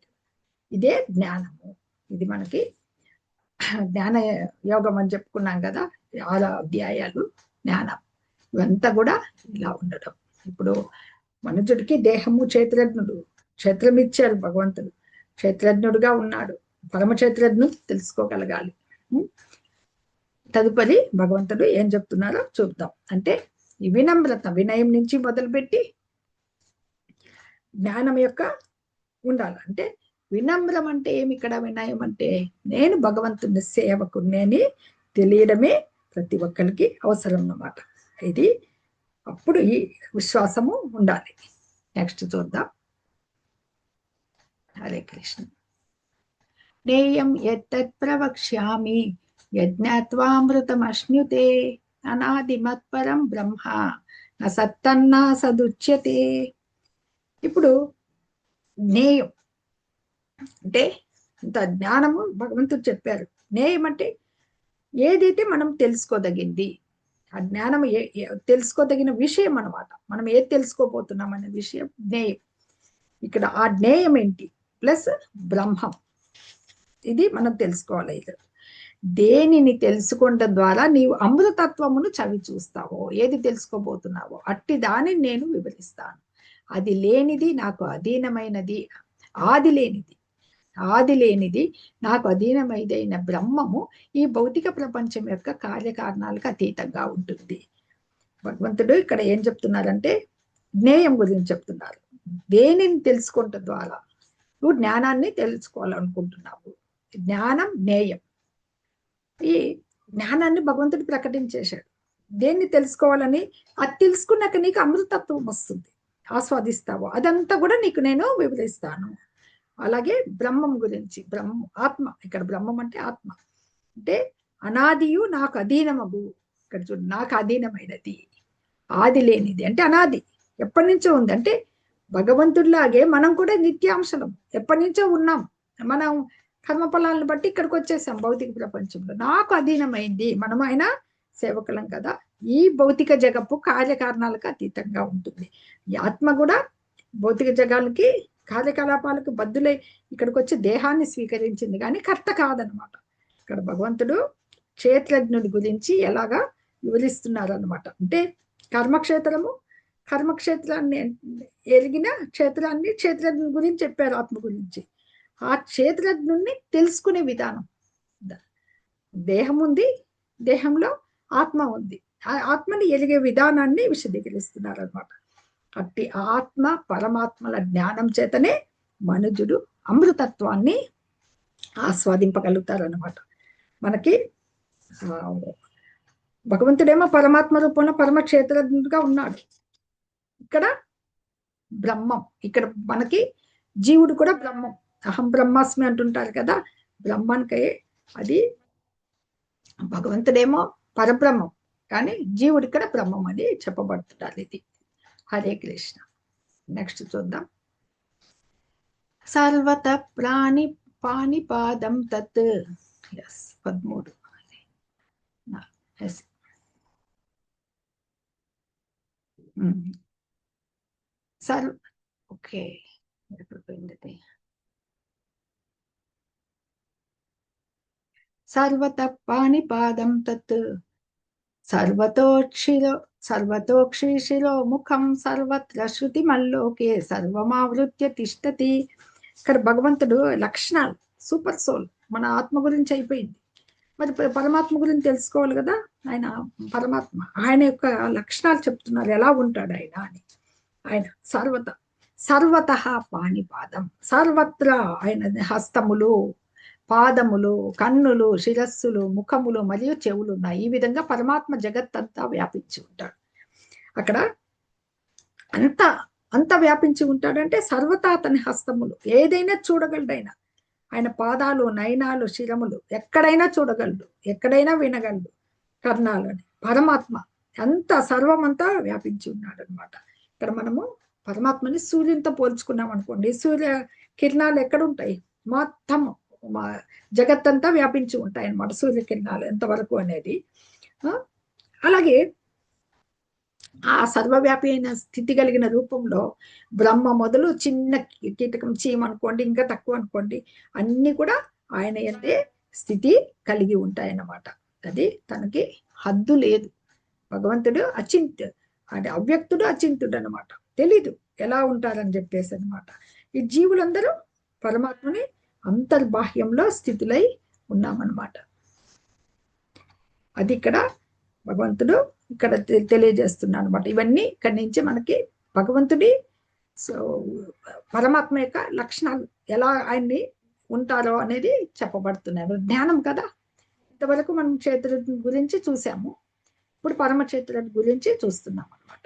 ఇదే జ్ఞానము. ఇది మనకి జ్ఞాన యోగం అని చెప్పుకున్నాం కదా, 6 అధ్యాయాలు జ్ఞానం. ఇవంతా కూడా ఇలా ఉండడం. ఇప్పుడు మనుజుడికి దేహము క్షేత్రజ్ఞుడు, క్షేత్రం ఇచ్చారు భగవంతుడు, క్షేత్రజ్ఞుడుగా ఉన్నాడు. పరమ క్షేత్రజ్ఞు తెలుసుకోగలగాలి. తదుపరి భగవంతుడు ఏం చెప్తున్నారో చూద్దాం. అంటే ఈ వినమ్రత, వినయం నుంచి మొదలుపెట్టి జ్ఞానం యొక్క ఉండాలి. అంటే వినమ్రం అంటే ఏమి? ఇక్కడ వినయం అంటే నేను భగవంతుని సేవకుడిని అని తెలియడమే ప్రతి ఒక్కరికి అవసరం అన్నమాట. ఇది అప్పుడు ఈ విశ్వాసము ఉండాలి. నెక్స్ట్ చూద్దాం. హరే కృష్ణ. నేయం యత్తత్ ప్రవక్ష్యామి యజ్ఞాత్వామృతమశ్నుతే అనాదిమత్పరం బ్రహ్మ న సత్తన్నా సదుచ్యతే. ఇప్పుడు జ్ఞేయం అంటే ఇంత జ్ఞానము భగవంతుడు చెప్పారు. జ్ఞేయం అంటే ఏదైతే మనం తెలుసుకోదగింది, ఆ జ్ఞానం తెలుసుకోదగిన విషయం అన్నమాట. మనం ఏది తెలుసుకోబోతున్నాం అనే విషయం జ్ఞేయం. ఇక్కడ ఆ జ్ఞేయం ఏంటి? ప్లస్ బ్రహ్మం, ఇది మనం తెలుసుకోవాలి. ఇది దేనిని తెలుసుకోవడం ద్వారా నీవు అమృతత్వమును చవి చూస్తావో, ఏది తెలుసుకోబోతున్నావో అట్టి దానిని నేను వివరిస్తాను. అది లేనిది నాకు అధీనమైనది, ఆది లేనిది, ఆది లేనిది నాకు అధీనమైదైన బ్రహ్మము ఈ భౌతిక ప్రపంచం యొక్క కార్యకారణాలకు అతీతంగా ఉంటుంది. భగవంతుడు ఇక్కడ ఏం చెప్తున్నారంటే జ్ఞేయం గురించి చెప్తున్నారు. దేనిని తెలుసుకోవటం ద్వారా నువ్వు జ్ఞానాన్ని తెలుసుకోవాలనుకుంటున్నావు. జ్ఞానం జ్ఞేయం. ఈ జ్ఞానాన్ని భగవంతుడు ప్రకటించేశాడు. దేన్ని తెలుసుకోవాలని, అది తెలుసుకున్నాక నీకు అమృతత్వం వస్తుంది, ఆస్వాదిస్తావు. అదంతా కూడా నీకు నేను వివరిస్తాను. అలాగే బ్రహ్మం గురించి, ఆత్మ, ఇక్కడ బ్రహ్మం అంటే ఆత్మ, అంటే అనాదియు నాకు అధీనమగు. ఇక్కడ చూడు, నాకు అధీనమైనది, ఆది లేనిది అంటే అనాది, ఎప్పటి నుంచో ఉంది. అంటే భగవంతుడిలాగే మనం కూడా నిత్యాంశలం, ఎప్పటి నుంచో ఉన్నాం. మనం కర్మఫలాలను బట్టి ఇక్కడికి వచ్చేసాం భౌతిక ప్రపంచంలో. నాకు అధీనమైంది, మనం అయినా సేవకులం కదా. ఈ భౌతిక జగత్తు కార్యకారణాలకు అతీతంగా ఉంటుంది. ఈ ఆత్మ కూడా భౌతిక జగాలకి కార్యకలాపాలకు బద్దులై ఇక్కడికి వచ్చి దేహాన్ని స్వీకరించింది, కానీ కర్త కాదనమాట. ఇక్కడ భగవంతుడు క్షేత్రజ్ఞుడి గురించి ఎలాగా వివరిస్తున్నారు అనమాట. అంటే కర్మక్షేత్రము, కర్మక్షేత్రాన్ని ఎరిగిన క్షేత్రాన్ని, క్షేత్రజ్ఞుడి గురించి చెప్పారు, ఆత్మ గురించి. ఆ క్షేత్రజ్ఞుడిని తెలుసుకునే విధానం. దేహం ఉంది, దేహంలో ఆత్మ ఉంది, ఆ ఆత్మని ఎరిగే విధానాన్ని విశదీకరిస్తున్నారు అనమాట. అట్టి ఆత్మ పరమాత్మల జ్ఞానం చేతనే మనుజుడు అమృతత్వాన్ని ఆస్వాదింపగలుగుతారు అనమాట. మనకి భగవంతుడేమో పరమాత్మ రూపంలో పరమక్షేత్రజ్ఞుడిగా ఉన్నాడు. ఇక్కడ బ్రహ్మం, ఇక్కడ మనకి జీవుడు కూడా బ్రహ్మం. అహం బ్రహ్మాస్మి అంటుంటారు కదా, బ్రహ్మానికి అది భగవంతుడేమో పరబ్రహ్మం, కానీ జీవుడు ఇక్కడ బ్రహ్మం అని చెప్పబడుతుంటారు. ఇది హరే కృష్ణ. నెక్స్ట్ చూద్దాం. సర్వత ప్రాణి పానిపాదం తత్. 13. సర్వ ఓకే, సర్వత పానిపాదం తత్ సర్వతోక్షిశిరో ముఖం సర్వత్ర శృతి మల్లోకే సర్వమావృత్య తిష్టతి. ఇక్కడ భగవంతుడు లక్షణాలు, సూపర్ సోల్, మన ఆత్మ గురించి అయిపోయింది. మరి పరమాత్మ గురించి తెలుసుకోవాలి కదా. ఆయన పరమాత్మ, ఆయన యొక్క లక్షణాలు చెప్తున్నారు, ఎలా ఉంటాడు ఆయన అని. ఆయన సర్వత పాణిపాదం, సర్వత్రా ఆయన హస్తములు, పాదములు, కన్నులు, శిరస్సులు, ముఖములు మరియు చెవులు ఉన్నాయి. ఈ విధంగా పరమాత్మ జగత్తంతా వ్యాపించి ఉంటాడు. అక్కడ అంత వ్యాపించి ఉంటాడంటే సర్వతా అతని హస్తములు, ఏదైనా చూడగలడైనా. ఆయన పాదాలు, నయనాలు, శిరములు, ఎక్కడైనా చూడగలడు, ఎక్కడైనా వినగలడు. కర్ణాలని పరమాత్మ అంత సర్వమంతా వ్యాపించి ఉన్నాడు అనమాట. ఇక్కడ మనము పరమాత్మని సూర్యునితో పోల్చుకున్నాం అనుకోండి, సూర్య కిరణాలు ఎక్కడుంటాయి? మొత్తం జగత్తంతా వ్యాపించి ఉంటాయి అన్నమాట సూర్యకిరణాలు ఎంతవరకు అనేది. అలాగే ఆ సర్వవ్యాపి అయిన స్థితి కలిగిన రూపంలో బ్రహ్మ మొదలు చిన్న కీటకం, చీమ అనుకోండి, ఇంకా తక్కువ అనుకోండి, అన్ని కూడా ఆయన ఎందే స్థితి కలిగి ఉంటాయన్నమాట. అది తనకి హద్దు లేదు. భగవంతుడు అంటే అవ్యక్తుడు అచింతుడు అనమాట. తెలీదు ఎలా ఉంటారని చెప్పేసి అనమాట. ఈ జీవులందరూ పరమాత్మని అంతర్బాహ్యంలో స్థితులై ఉన్నామన్నమాట. అది ఇక్కడ భగవంతుడు ఇక్కడ తెలియజేస్తున్నాడు అనమాట. ఇవన్నీ ఇక్కడి నుంచి మనకి భగవంతుడి పరమాత్మ యొక్క లక్షణాలు ఎలా ఆయన్ని ఉంటారో అనేది చెప్పబడుతున్నాయి. జ్ఞానం కదా. ఇంతవరకు మనం క్షేత్రుడి గురించి చూసాము, ఇప్పుడు పరమక్షేత్రుడి గురించి చూస్తున్నాం అనమాట.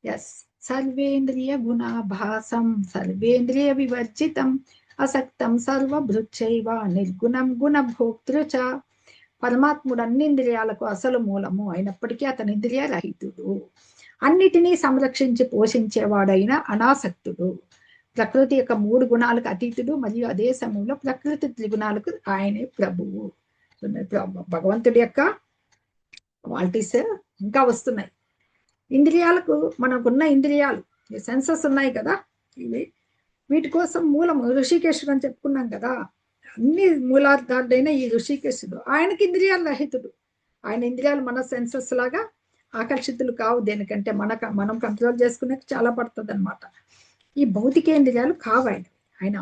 ఎస్, సర్వేంద్రియ గుణాభాసం సర్వేంద్రియ వివర్జితం అసక్తం సర్వభృచ్చైవ నిర్గుణం గుణభోక్తృచ. పరమాత్ముడు అన్ని ఇంద్రియాలకు అసలు మూలము అయినప్పటికీ అతని ఇంద్రియ రహితుడు. అన్నిటినీ సంరక్షించి పోషించేవాడైన అనాసక్తుడు. ప్రకృతి యొక్క 3 గుణాలకు అతీతుడు మరియు అదే సమయంలో ప్రకృతి త్రిగుణాలకు ఆయనే ప్రభువు. భగవంతుడి యొక్క క్వాలిటీస్ ఇంకా వస్తున్నాయి. ఇంద్రియాలకు మనకున్న ఇంద్రియాలు సెన్సెస్ ఉన్నాయి కదా, ఇవి వీటి కోసం మూలము ఋషికేశుడు అని చెప్పుకున్నాం కదా. అన్ని మూలాధారుడైన ఈ ఋషికేశుడు ఆయనకి ఇంద్రియాలు రహితుడు. ఆయన ఇంద్రియాలు మన సెన్సెస్ లాగా ఆకర్షితులు కావు దేనికంటే. మనం కంట్రోల్ చేసుకునే చాలా పడుతుంది అనమాట. ఈ భౌతికేంద్రియాలు కావు ఆయన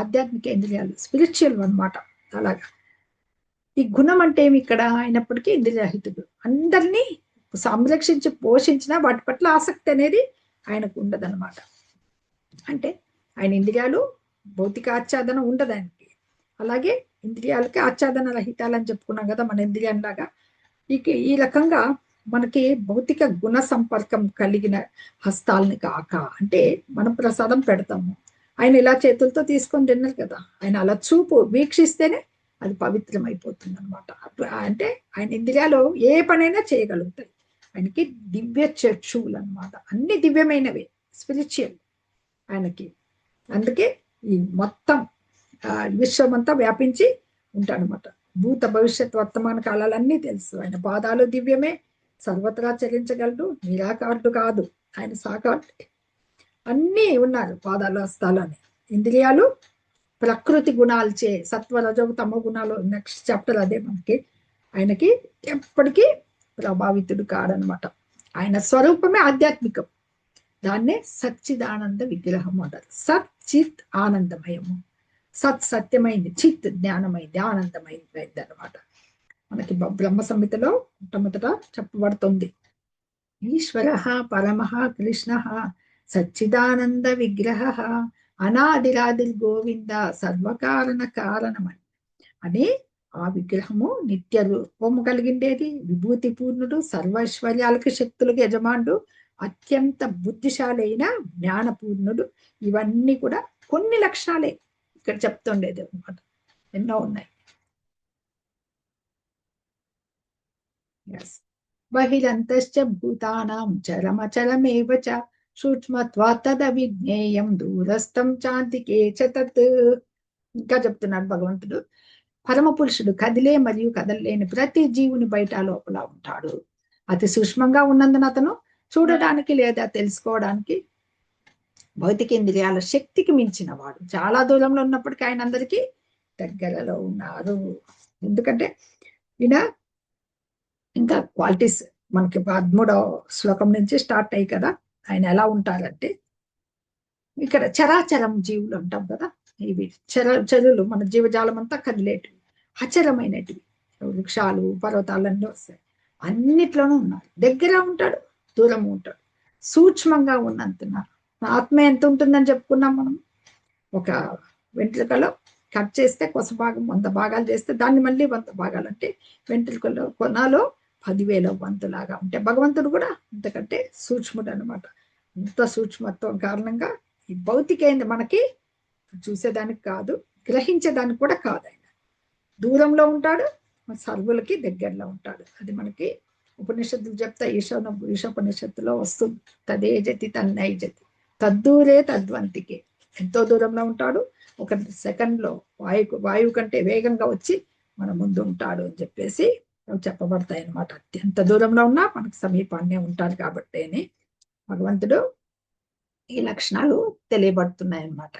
ఆధ్యాత్మిక ఇంద్రియాలు, స్పిరిచువల్ అనమాట. అలాగా ఈ గుణం అంటే ఏమి ఇక్కడ అయినప్పటికీ ఇంద్రియరహితుడు. అందరినీ సంరక్షించి పోషించిన వాటి పట్ల ఆసక్తి అనేది ఆయనకు ఉండదన్నమాట. అంటే ఆయన ఇంద్రియాలు భౌతిక ఆచ్ఛాదన ఉండదు ఆయనకి. అలాగే ఇంద్రియాలకి ఆచ్ఛాదన రహితాలని చెప్పుకున్నాం కదా మన ఇంద్రియంలాగా. ఈ రకంగా మనకి భౌతిక గుణ సంపర్కం కలిగిన హస్తాలని కాక, అంటే మనం ప్రసాదం పెడతాము, ఆయన ఇలా చేతులతో తీసుకొని తిన్నారు కదా, ఆయన అలా చూపు వీక్షిస్తేనే అది పవిత్రం అయిపోతుంది అనమాట. అంటే ఆయన ఇంద్రియాలు ఏ పనైనా చేయగలుగుతాయి. ఆయనకి దివ్య చక్షువులు అనమాట. అన్ని దివ్యమైనవే, స్పిరిచువల్ ఆయనకి. అందుకే ఈ మొత్తం విశ్వమంతా వ్యాపించి ఉంటాడనమాట. భూత భవిష్యత్ వర్తమాన కాలాలన్నీ తెలుసు. ఆయన పాదాలు దివ్యమే, సర్వత్రా చరించగలడు, నిరాకారుడు కాదు, ఆయన సాకారుడు. అన్నీ ఉన్నారు పాదాలు హస్తాలు అని. ఇంద్రియాలు ప్రకృతి గుణాలచే, సత్వ రజో తమ గుణాలు నెక్స్ట్ చాప్టర్ అదే మనకి. ఆయనకి ఎప్పటికీ ప్రభావితుడు కాడనమాట. ఆయన స్వరూపమే ఆధ్యాత్మికం. దాన్నే సచ్చిదానంద విగ్రహం అంటారు. సత్ చిత్ ఆనందమయము. సత్ సత్యమైంది, చిత్ జ్ఞానమైంది, ఆనందమైంది అనమాట. మనకి బ్రహ్మ సంహితలో మొట్టమొదట చెప్పబడుతుంది. ఈశ్వర పరమ కృష్ణ సచ్చిదానంద విగ్రహ అనాదిరాదిల్ గోవింద సర్వకారణ కారణమని. అని ఆ విగ్రహము నిత్య రూపము కలిగిండేది, విభూతి పూర్ణుడు, సర్వైశ్వర్యాలకు శక్తులకు యజమానుడు, అత్యంత బుద్ధిశాలి అయిన జ్ఞానపూర్ణుడు. ఇవన్నీ కూడా కొన్ని లక్షణాలే ఇక్కడ చెప్తుండేది అనమాట. ఎన్నో ఉన్నాయి. బహిరంతశ్చ భూతానాం చరమచరమేవ చ సూక్ష్మత్వాత్ తదవిజ్ఞేయం దూరస్థం చాంతికే చ తత్. ఇంకా చెప్తున్నాడు భగవంతుడు. పరమ పురుషుడు కదిలే మరియు కదలలేని ప్రతి జీవుని బయట లోపల ఉంటాడు. అతి సూక్ష్మంగా ఉన్నందున అతను చూడడానికి లేదా తెలుసుకోవడానికి భౌతిక ఇంద్రియాల శక్తికి మించిన వాడు. చాలా దూరంలో ఉన్నప్పటికీ ఆయన అందరికీ దగ్గరలో ఉన్నారు. ఎందుకంటే ఈయన ఇంకా క్వాలిటీస్ మనకి 13వ శ్లోకం నుంచి స్టార్ట్ అయ్యి కదా. ఆయన ఎలా ఉంటారంటే, ఇక్కడ చరాచరం జీవులు అంటాం కదా, ఇవి చరులు మన జీవజాలం అంతా కదిలేటివి, అచరమైనటివి. వృక్షాలు పర్వతాలన్నీ వస్తాయి, అన్నిట్లోనూ ఉన్నారు. దగ్గర ఉంటాడు, దూరం ఉంటాడు, సూక్ష్మంగా ఉన్నంతున్నారు. ఆత్మ ఎంత ఉంటుందని చెప్పుకున్నాం మనం. ఒక వెంట్రుకలో కట్ చేస్తే కొస భాగం 100 భాగాలు చేస్తే దాన్ని మళ్ళీ 100 భాగాలు, అంటే వెంట్రుకలో కొనాలో 10,000 వంతులాగా ఉంటే భగవంతుడు కూడా అంతకంటే సూక్ష్ముడు అనమాట. అంత సూక్ష్మత్వం కారణంగా ఈ భౌతికైంది మనకి చూసేదానికి కాదు, గ్రహించేదానికి కూడా కాదు. ఆయన దూరంలో ఉంటాడు, సర్వులకి దగ్గరలో ఉంటాడు. అది మనకి ఉపనిషత్తులు చెప్తా. ఈశోపనిషత్తులో వస్తుంది. తదేజతి తన్నైజతి తద్దూరే తద్వంతికే. ఎంతో దూరంలో ఉంటాడు, ఒక సెకండ్లో వాయువు కంటే వేగంగా వచ్చి మన ముందు ఉంటాడు అని చెప్పేసి చెప్పబడతాయి అనమాట. అత్యంత దూరంలో ఉన్నా మనకు సమీపాన్నే ఉంటారు కాబట్టి భగవంతుడు ఈ లక్షణాలు తెలియబడుతున్నాయి అన్నమాట.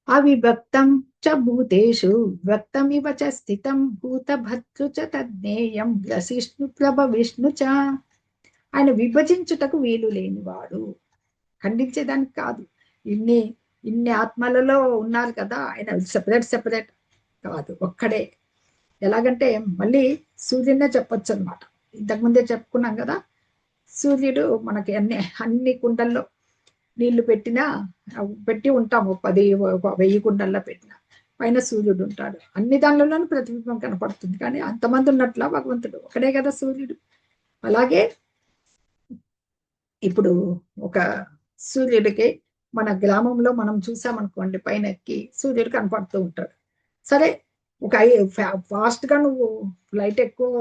అవిభక్తం చ భూతేషు వ్యక్తమివ చ స్థితం భూతభర్తృ చ తజ్ఞేయం గ్రసిష్ణు ప్రభ విష్ణు చ. ఆయన విభజించుటకు వీలు లేనివాడు, ఖండించేదానికి కాదు. ఇన్ని ఇన్ని ఆత్మలలో ఉన్నారు కదా, ఆయన సెపరేట్ సెపరేట్ కాదు, ఒక్కడే. ఎలాగంటే మళ్ళీ సూర్యునే చెప్పొచ్చు అనమాట. ఇంతకుముందే చెప్పుకున్నాం కదా, సూర్యుడు మనకి అన్ని కుండల్లో నీళ్లు పెట్టినా పెట్టి ఉంటాము, 10,000 కుండల్లో పెట్టినా పైన సూర్యుడు ఉంటాడు. అన్ని దానిలోనూ ప్రతిబింబం కనపడుతుంది, కానీ అంతమంది ఉన్నట్ల భగవంతుడు ఒకడే కదా సూర్యుడు. అలాగే ఇప్పుడు ఒక సూర్యుడికి మన గ్రామంలో మనం చూసామనుకోండి, పైన ఎక్కి సూర్యుడు కనపడుతూ ఉంటాడు. సరే, ఒక ఫాస్ట్ గా నువ్వు ఫ్లైట్ ఎక్కువ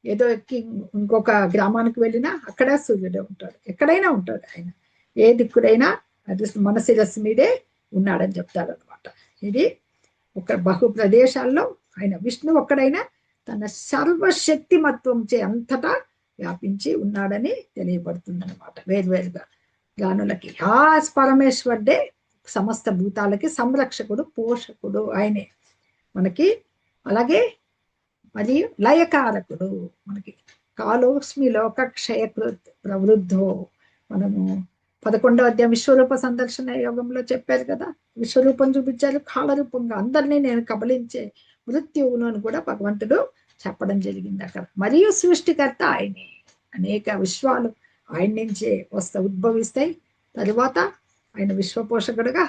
ఏదో ఎక్కి ఇంకొక గ్రామానికి వెళ్ళినా అక్కడ సూర్యుడే ఉంటాడు, ఎక్కడైనా ఉంటాడు ఆయన. ఏ దిక్కుడైనా అది మన శిరస్సు మీదే ఉన్నాడని చెప్తాడు అనమాట. ఇది ఒక బహు ప్రదేశాల్లో ఆయన విష్ణు ఒక్కడైనా తన సర్వశక్తిమత్వం చే అంతటా వ్యాపించి ఉన్నాడని తెలియబడుతుంది అనమాట, వేరువేరుగా గానులకి. ఆ పరమేశ్వరుడే సమస్త భూతాలకి సంరక్షకుడు, పోషకుడు ఆయనే మనకి. అలాగే మరియు లయకారకుడు మనకి. కాలోస్మి లోక క్షయకృత్ ప్రవృద్ధో, మనము 11వ అధ్యాయం విశ్వరూప సందర్శన యోగంలో చెప్పారు కదా, విశ్వరూపం చూపించారు, కాలరూపంగా అందరినీ నేను కబలించే మృత్యువును అని కూడా భగవంతుడు చెప్పడం జరిగింది అక్కడ. మరియు సృష్టికర్త ఆయనే. అనేక విశ్వాలు ఆయన నుంచే ఉద్భవిస్తాయి. తరువాత ఆయన విశ్వపోషకుడుగా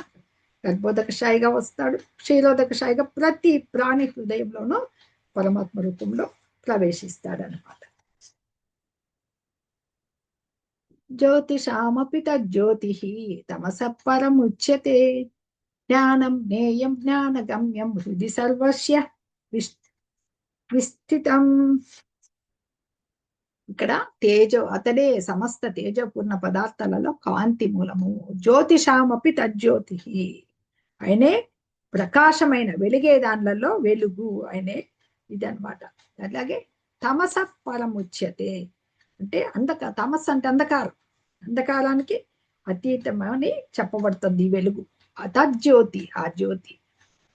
గర్భోదకశాయిగా వస్తాడు, క్షీరోదకశాయిగా ప్రతి ప్రాణి హృదయంలోనూ పరమాత్మ రూపంలో ప్రవేశిస్తాడనమాట. జ్యోతిషామపి తజ్జ్యోతి తమస పరముచ్యతే జ్ఞానం జ్ఞేయం జ్ఞానగమ్యం హృది సర్వస్య విస్థితం. ఇక్కడ తేజో, అతడే సమస్త తేజపూర్ణ పదార్థాలలో కాంతి మూలము. జ్యోతిషామపి తజ్జ్యోతి, ఆయనే ప్రకాశమైన వెలిగే దానిలలో వెలుగు ఆయనే, ఇదనమాట. అలాగే తమస పరముచ్యతే అంటే తమస్సు అంటే అంధకారం, అంధకారానికి అతీతమని చెప్పబడుతుంది ఈ వెలుగు. తజ్జ్యోతి, ఆ జ్యోతి,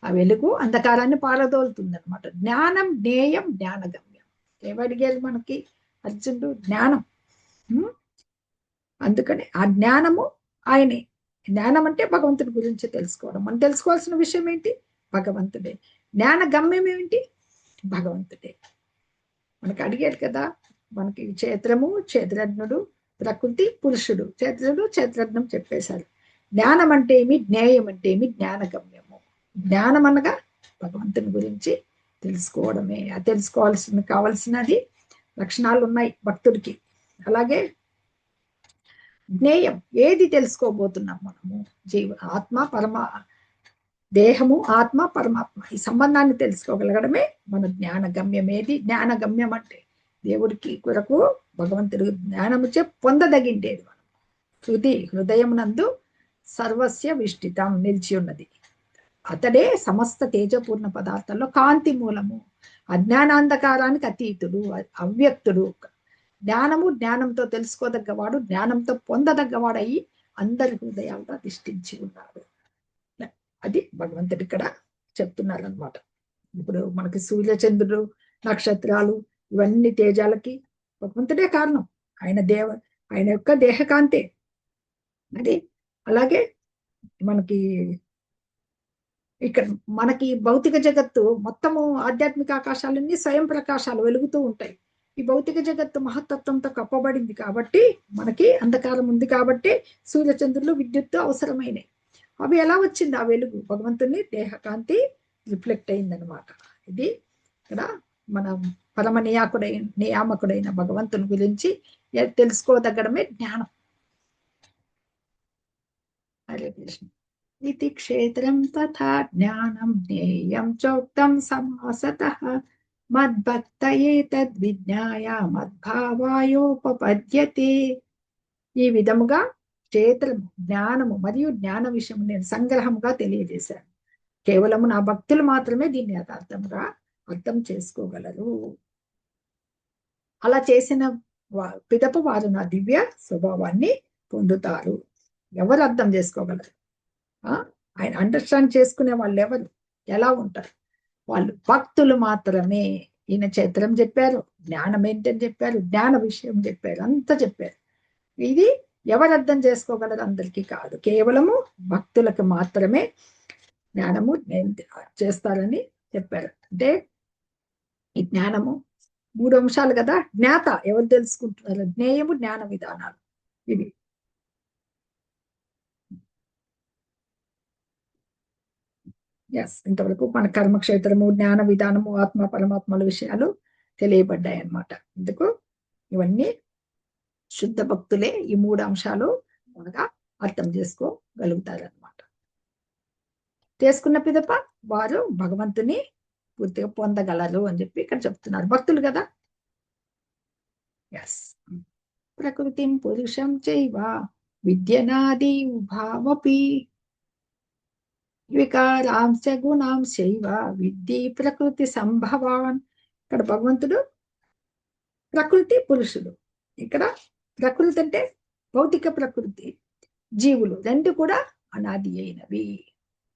ఆ వెలుగు అంధకారాన్ని పారదోలుతుంది అనమాట. జ్ఞానం జ్ఞేయం జ్ఞానగమ్యం. ఏమడిగారు మనకి అర్జునుడు? జ్ఞానం. అందుకని ఆ జ్ఞానము ఆయనే. జ్ఞానం అంటే భగవంతుడి గురించి తెలుసుకోవడం. మనం తెలుసుకోవాల్సిన విషయం ఏంటి? భగవంతుడే. జ్ఞాన గమ్యం ఏమిటి? భగవంతుడే. మనకి అడిగాడు కదా, మనకి క్షేత్రము, క్షేత్రజ్ఞుడు, ప్రకృతి, పురుషుడు. క్షేత్రుడు క్షేత్రజ్ఞం చెప్పేశారు. జ్ఞానం అంటే ఏమి, జ్ఞేయం అంటే ఏమి, జ్ఞానగమ్యము. జ్ఞానం అనగా భగవంతుని గురించి తెలుసుకోవడమే. ఆ కావలసినది లక్షణాలు ఉన్నాయి భక్తుడికి. అలాగే జ్ఞేయం, ఏది తెలుసుకోబోతున్నాం మనము? ఆత్మ దేహము, ఆత్మ, పరమాత్మ, ఈ సంబంధాన్ని తెలుసుకోగలగడమే మన జ్ఞాన గమ్యం. ఏది జ్ఞాన గమ్యం అంటే దేవుడికి కొరకు భగవంతుడు జ్ఞానముచే పొందదగిండేది. మనం హృదయం నందు సర్వస్య విష్టితం నిలిచి ఉన్నది. అతడే సమస్త తేజపూర్ణ పదార్థాల్లో కాంతి మూలము, అజ్ఞానాంధకారానికి అతీతుడు, అవ్యక్తుడు. జ్ఞానంతో తెలుసుకోదగ్గవాడు, జ్ఞానంతో పొందదగ్గవాడు అయ్యి అందరి హృదయాల్లో అధిష్ఠించి ఉన్నాడు. అది భగవంతుడు ఇక్కడ చెప్తున్నారు అనమాట. ఇప్పుడు మనకి సూర్యచంద్రుడు, నక్షత్రాలు, ఇవన్నీ తేజాలకి భగవంతుడే కారణం. ఆయన యొక్క దేహకాంతే అది. అలాగే మనకి ఇక్కడ మనకి భౌతిక జగత్తు మొత్తము, ఆధ్యాత్మిక ఆకాశాలన్నీ స్వయం ప్రకాశాలు వెలుగుతూ ఉంటాయి. ఈ భౌతిక జగత్తు మహత్తత్వంతో కప్పబడింది కాబట్టి, మనకి అంధకారం ఉంది కాబట్టి సూర్యచంద్రులు, విద్యుత్తు అవసరమైనవి. అవి ఎలా వచ్చింది? ఆ వెలుగు భగవంతుని దేహకాంతి రిఫ్లెక్ట్ అయిందనమాట. ఇది ఇక్కడ మన పరమ నియామకుడైన భగవంతుని గురించి తెలుసుకోదగ్గడమే జ్ఞానం. హరే కృష్ణ. ఇది క్షేత్రం తథా జ్ఞానం జ్ఞేయం చోక్తం సమాసతః మద్భక్తయే తద్విజ్ఞాయ మద్భావాయోపపద్యతే. ఈ విధముగా క్షేత్రము, జ్ఞానము మరియు జ్ఞాన విషయం నేను సంగ్రహంగా తెలియజేశాను. కేవలము నా భక్తులు మాత్రమే దీన్ని యథార్థంగా అర్థం చేసుకోగలరు. అలా చేసిన పిదప వారు నా దివ్య స్వభావాన్ని పొందుతారు. ఎవరు అర్థం చేసుకోగలరు? ఆయన అండర్స్టాండ్ చేసుకునే వాళ్ళు ఎవరు, ఎలా ఉంటారు? వాళ్ళు భక్తులు మాత్రమే. ఈయన చైత్రం చెప్పారు, జ్ఞానం ఏంటని చెప్పారు, జ్ఞాన విషయం చెప్పారు, అంతా చెప్పారు. ఇది ఎవరు అర్థం చేసుకోగలరు? అందరికీ కాదు, కేవలము భక్తులకు మాత్రమే జ్ఞానము చేస్తారని చెప్పారు. అంటే ఈ జ్ఞానము 3 అంశాలు కదా. జ్ఞాత ఎవరు తెలుసుకుంటున్నారు? జ్ఞేయము, జ్ఞాన విధానాలు ఇవి. ఎస్, ఇంతవరకు మన కర్మక్షేత్రము, జ్ఞాన విధానము, ఆత్మ పరమాత్మల విషయాలు తెలియబడ్డాయి అన్నమాట. ఇందుకు ఇవన్నీ శుద్ధ భక్తులే ఈ 3 అంశాలు బాగా అర్థం చేసుకోగలుగుతారనమాట. చేసుకున్న పిదప వారు భగవంతుని పూర్తిగా పొందగలరు అని చెప్పి ఇక్కడ చెప్తున్నారు. భక్తులు కదా. ఎస్. ప్రకృతిం పురుషం చైవ విద్యనాది ఉభావపి వికారాంశ గుణాంశైవ విద్ధి ప్రకృతి సంభవాన్. ఇక్కడ భగవంతుడు ప్రకృతి పురుషుడు. ఇక్కడ ప్రకృతి అంటే భౌతిక ప్రకృతి, జీవులు రెండు కూడా అనాది అయినవి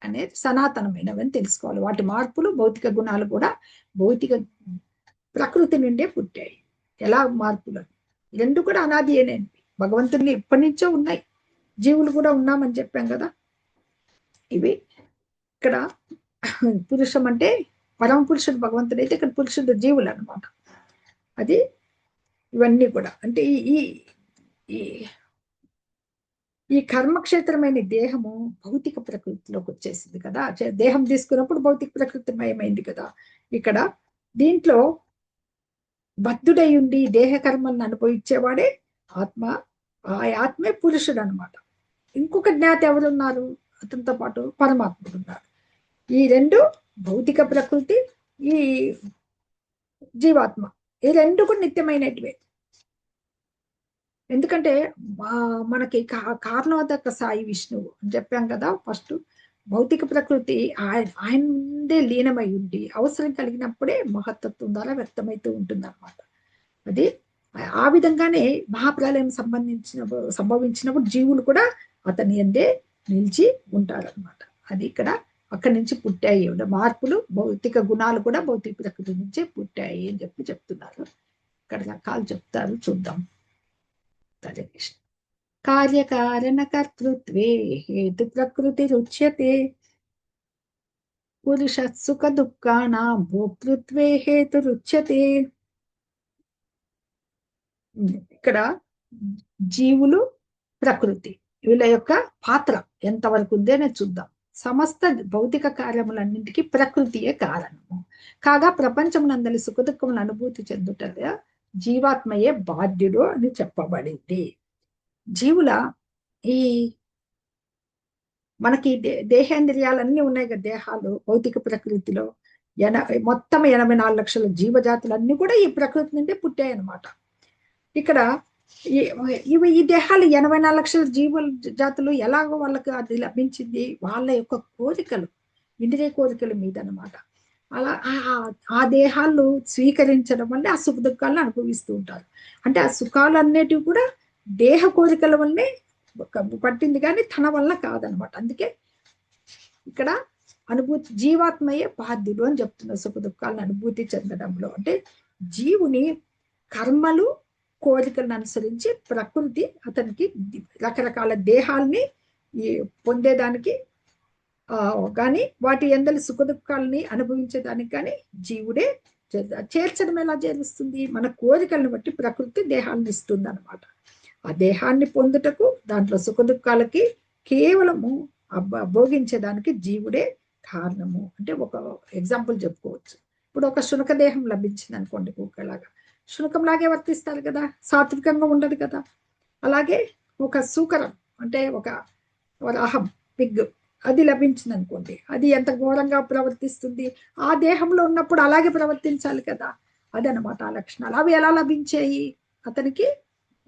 అనేది సనాతనమైనవి అని తెలుసుకోవాలి. వాటి మార్పులు, భౌతిక గుణాలు కూడా భౌతిక ప్రకృతి నుండే పుట్టాయి. ఎలా మార్పులు? రెండు కూడా అనాది అయినవి. భగవంతుని ఎప్పటి నుంచో ఉన్నాయి, జీవులు కూడా ఉన్నామని చెప్పాం కదా. ఇవి ఇక్కడ పురుషం అంటే పరమ పురుషుడు భగవంతుడు అయితే, ఇక్కడ పురుషుడు జీవులు అనమాట. అది ఇవన్నీ కూడా అంటే ఈ ఈ ఈ కర్మక్షేత్రమైన దేహము భౌతిక ప్రకృతిలోకి వచ్చేసింది కదా. దేహం తీసుకున్నప్పుడు భౌతిక ప్రకృతి మయమైంది కదా. ఇక్కడ దీంట్లో బద్ధుడై ఉండి దేహ కర్మలను అనుభవించేవాడే ఆత్మ. ఆ ఆత్మే పురుషుడు అనమాట. ఇంకొక జ్ఞాత ఎవరున్నారు? అతనితో పాటు పరమాత్ముడు ఉన్నారు. ఈ రెండు భౌతిక ప్రకృతి, ఈ జీవాత్మ, ఈ రెండు కూడా నిత్యమైనటివే. ఎందుకంటే మనకి కారణోదక సాయి విష్ణువు అని చెప్పాం కదా. ఫస్ట్ భౌతిక ప్రకృతి ఆయనదే లీనమై ఉండి అవసరం కలిగినప్పుడే మహత్తత్వం ద్వారా వ్యక్తమైతూ ఉంటుంది అనమాట. అది ఆ విధంగానే మహాప్రలయం సంభవించినప్పుడు జీవులు కూడా అతని అందే నిలిచి ఉంటారనమాట. అది ఇక్కడ అక్కడి నుంచి పుట్టాయి మార్పులు. భౌతిక గుణాలు కూడా భౌతిక ప్రకృతి నుంచే పుట్టాయి అని చెప్పి చెప్తున్నారు. ఇక్కడ రకాలు చెప్తారు, చూద్దాం. హరే కృష్ణ. కార్యకారణ కర్తృత్వే హేతు ప్రకృతి రుచ్యతే పురుష సుఖ దుఃఖానాం భోక్తృత్వే హేతు రుచ్యతే. ఇక్కడ జీవులు, ప్రకృతి, వీళ్ళ యొక్క పాత్ర ఎంతవరకు ఉందే చూద్దాం. సమస్త భౌతిక కార్యములన్నింటికి ప్రకృతియే కారణము కాగా ప్రపంచమునందలి సుఖదుఖములను అనుభూతి చెందుట జీవాత్మయే బాధ్యుడు అని చెప్పబడింది. జీవుల ఈ మనకి దేహేంద్రియాలన్నీ ఉన్నాయి కదా. దేహాలు భౌతిక ప్రకృతిలో మొత్తం 84 లక్షల జీవజాతులన్నీ కూడా ఈ ప్రకృతి నుండి పుట్టాయి అన్నమాట. ఇక్కడ ఈ దేహాలు 84 లక్షల జీవ జాతులు ఎలాగో వాళ్ళకి అది లభించింది? వాళ్ళ యొక్క కోరికలు, ఇంద్రియ కోరికల మీద అనమాట. అలా ఆ దేహాలు స్వీకరించడం వల్ల ఆ సుఖ దుఃఖాలను అనుభవిస్తూ ఉంటారు. అంటే ఆ సుఖాలన్నిటివి కూడా దేహ కోరికల వల్లే పట్టింది, కానీ తన వల్ల కాదనమాట. అందుకే ఇక్కడ అనుభూతి జీవాత్మయే బాధ్యుడు అని చెప్తున్నారు సుఖ దుఃఖాలను అనుభూతి చెందడంలో. అంటే జీవుని కర్మలు, కోరికలను అనుసరించి ప్రకృతి అతనికి రకరకాల దేహాల్ని పొందేదానికి కానీ వాటి ఎందలి సుఖ దుఃఖాలని అనుభవించేదానికి కానీ జీవుడే చేర్చడం. ఎలా చేరుస్తుంది? మన కోరికలను బట్టి ప్రకృతి దేహాలను ఇస్తుంది అనమాట. ఆ దేహాన్ని పొందుటకు దాంట్లో సుఖ దుఃఖాలకి కేవలము భోగించేదానికి జీవుడే కారణము. అంటే ఒక ఎగ్జాంపుల్ చెప్పుకోవచ్చు. ఇప్పుడు ఒక శునక దేహం లభించింది అనుకోండి, కుక్కలాగా శునకంలాగే వర్తిస్తారు కదా, సాత్వికంగా ఉండదు కదా. అలాగే ఒక సూకరం అంటే ఒక అహం, పిగ్, అది లభించింది అనుకోండి, అది ఎంత ఘోరంగా ప్రవర్తిస్తుంది. ఆ దేహంలో ఉన్నప్పుడు అలాగే ప్రవర్తించాలి కదా. అదనమాట ఆ లక్షణాలు. అవి ఎలా లభించాయి? అతనికి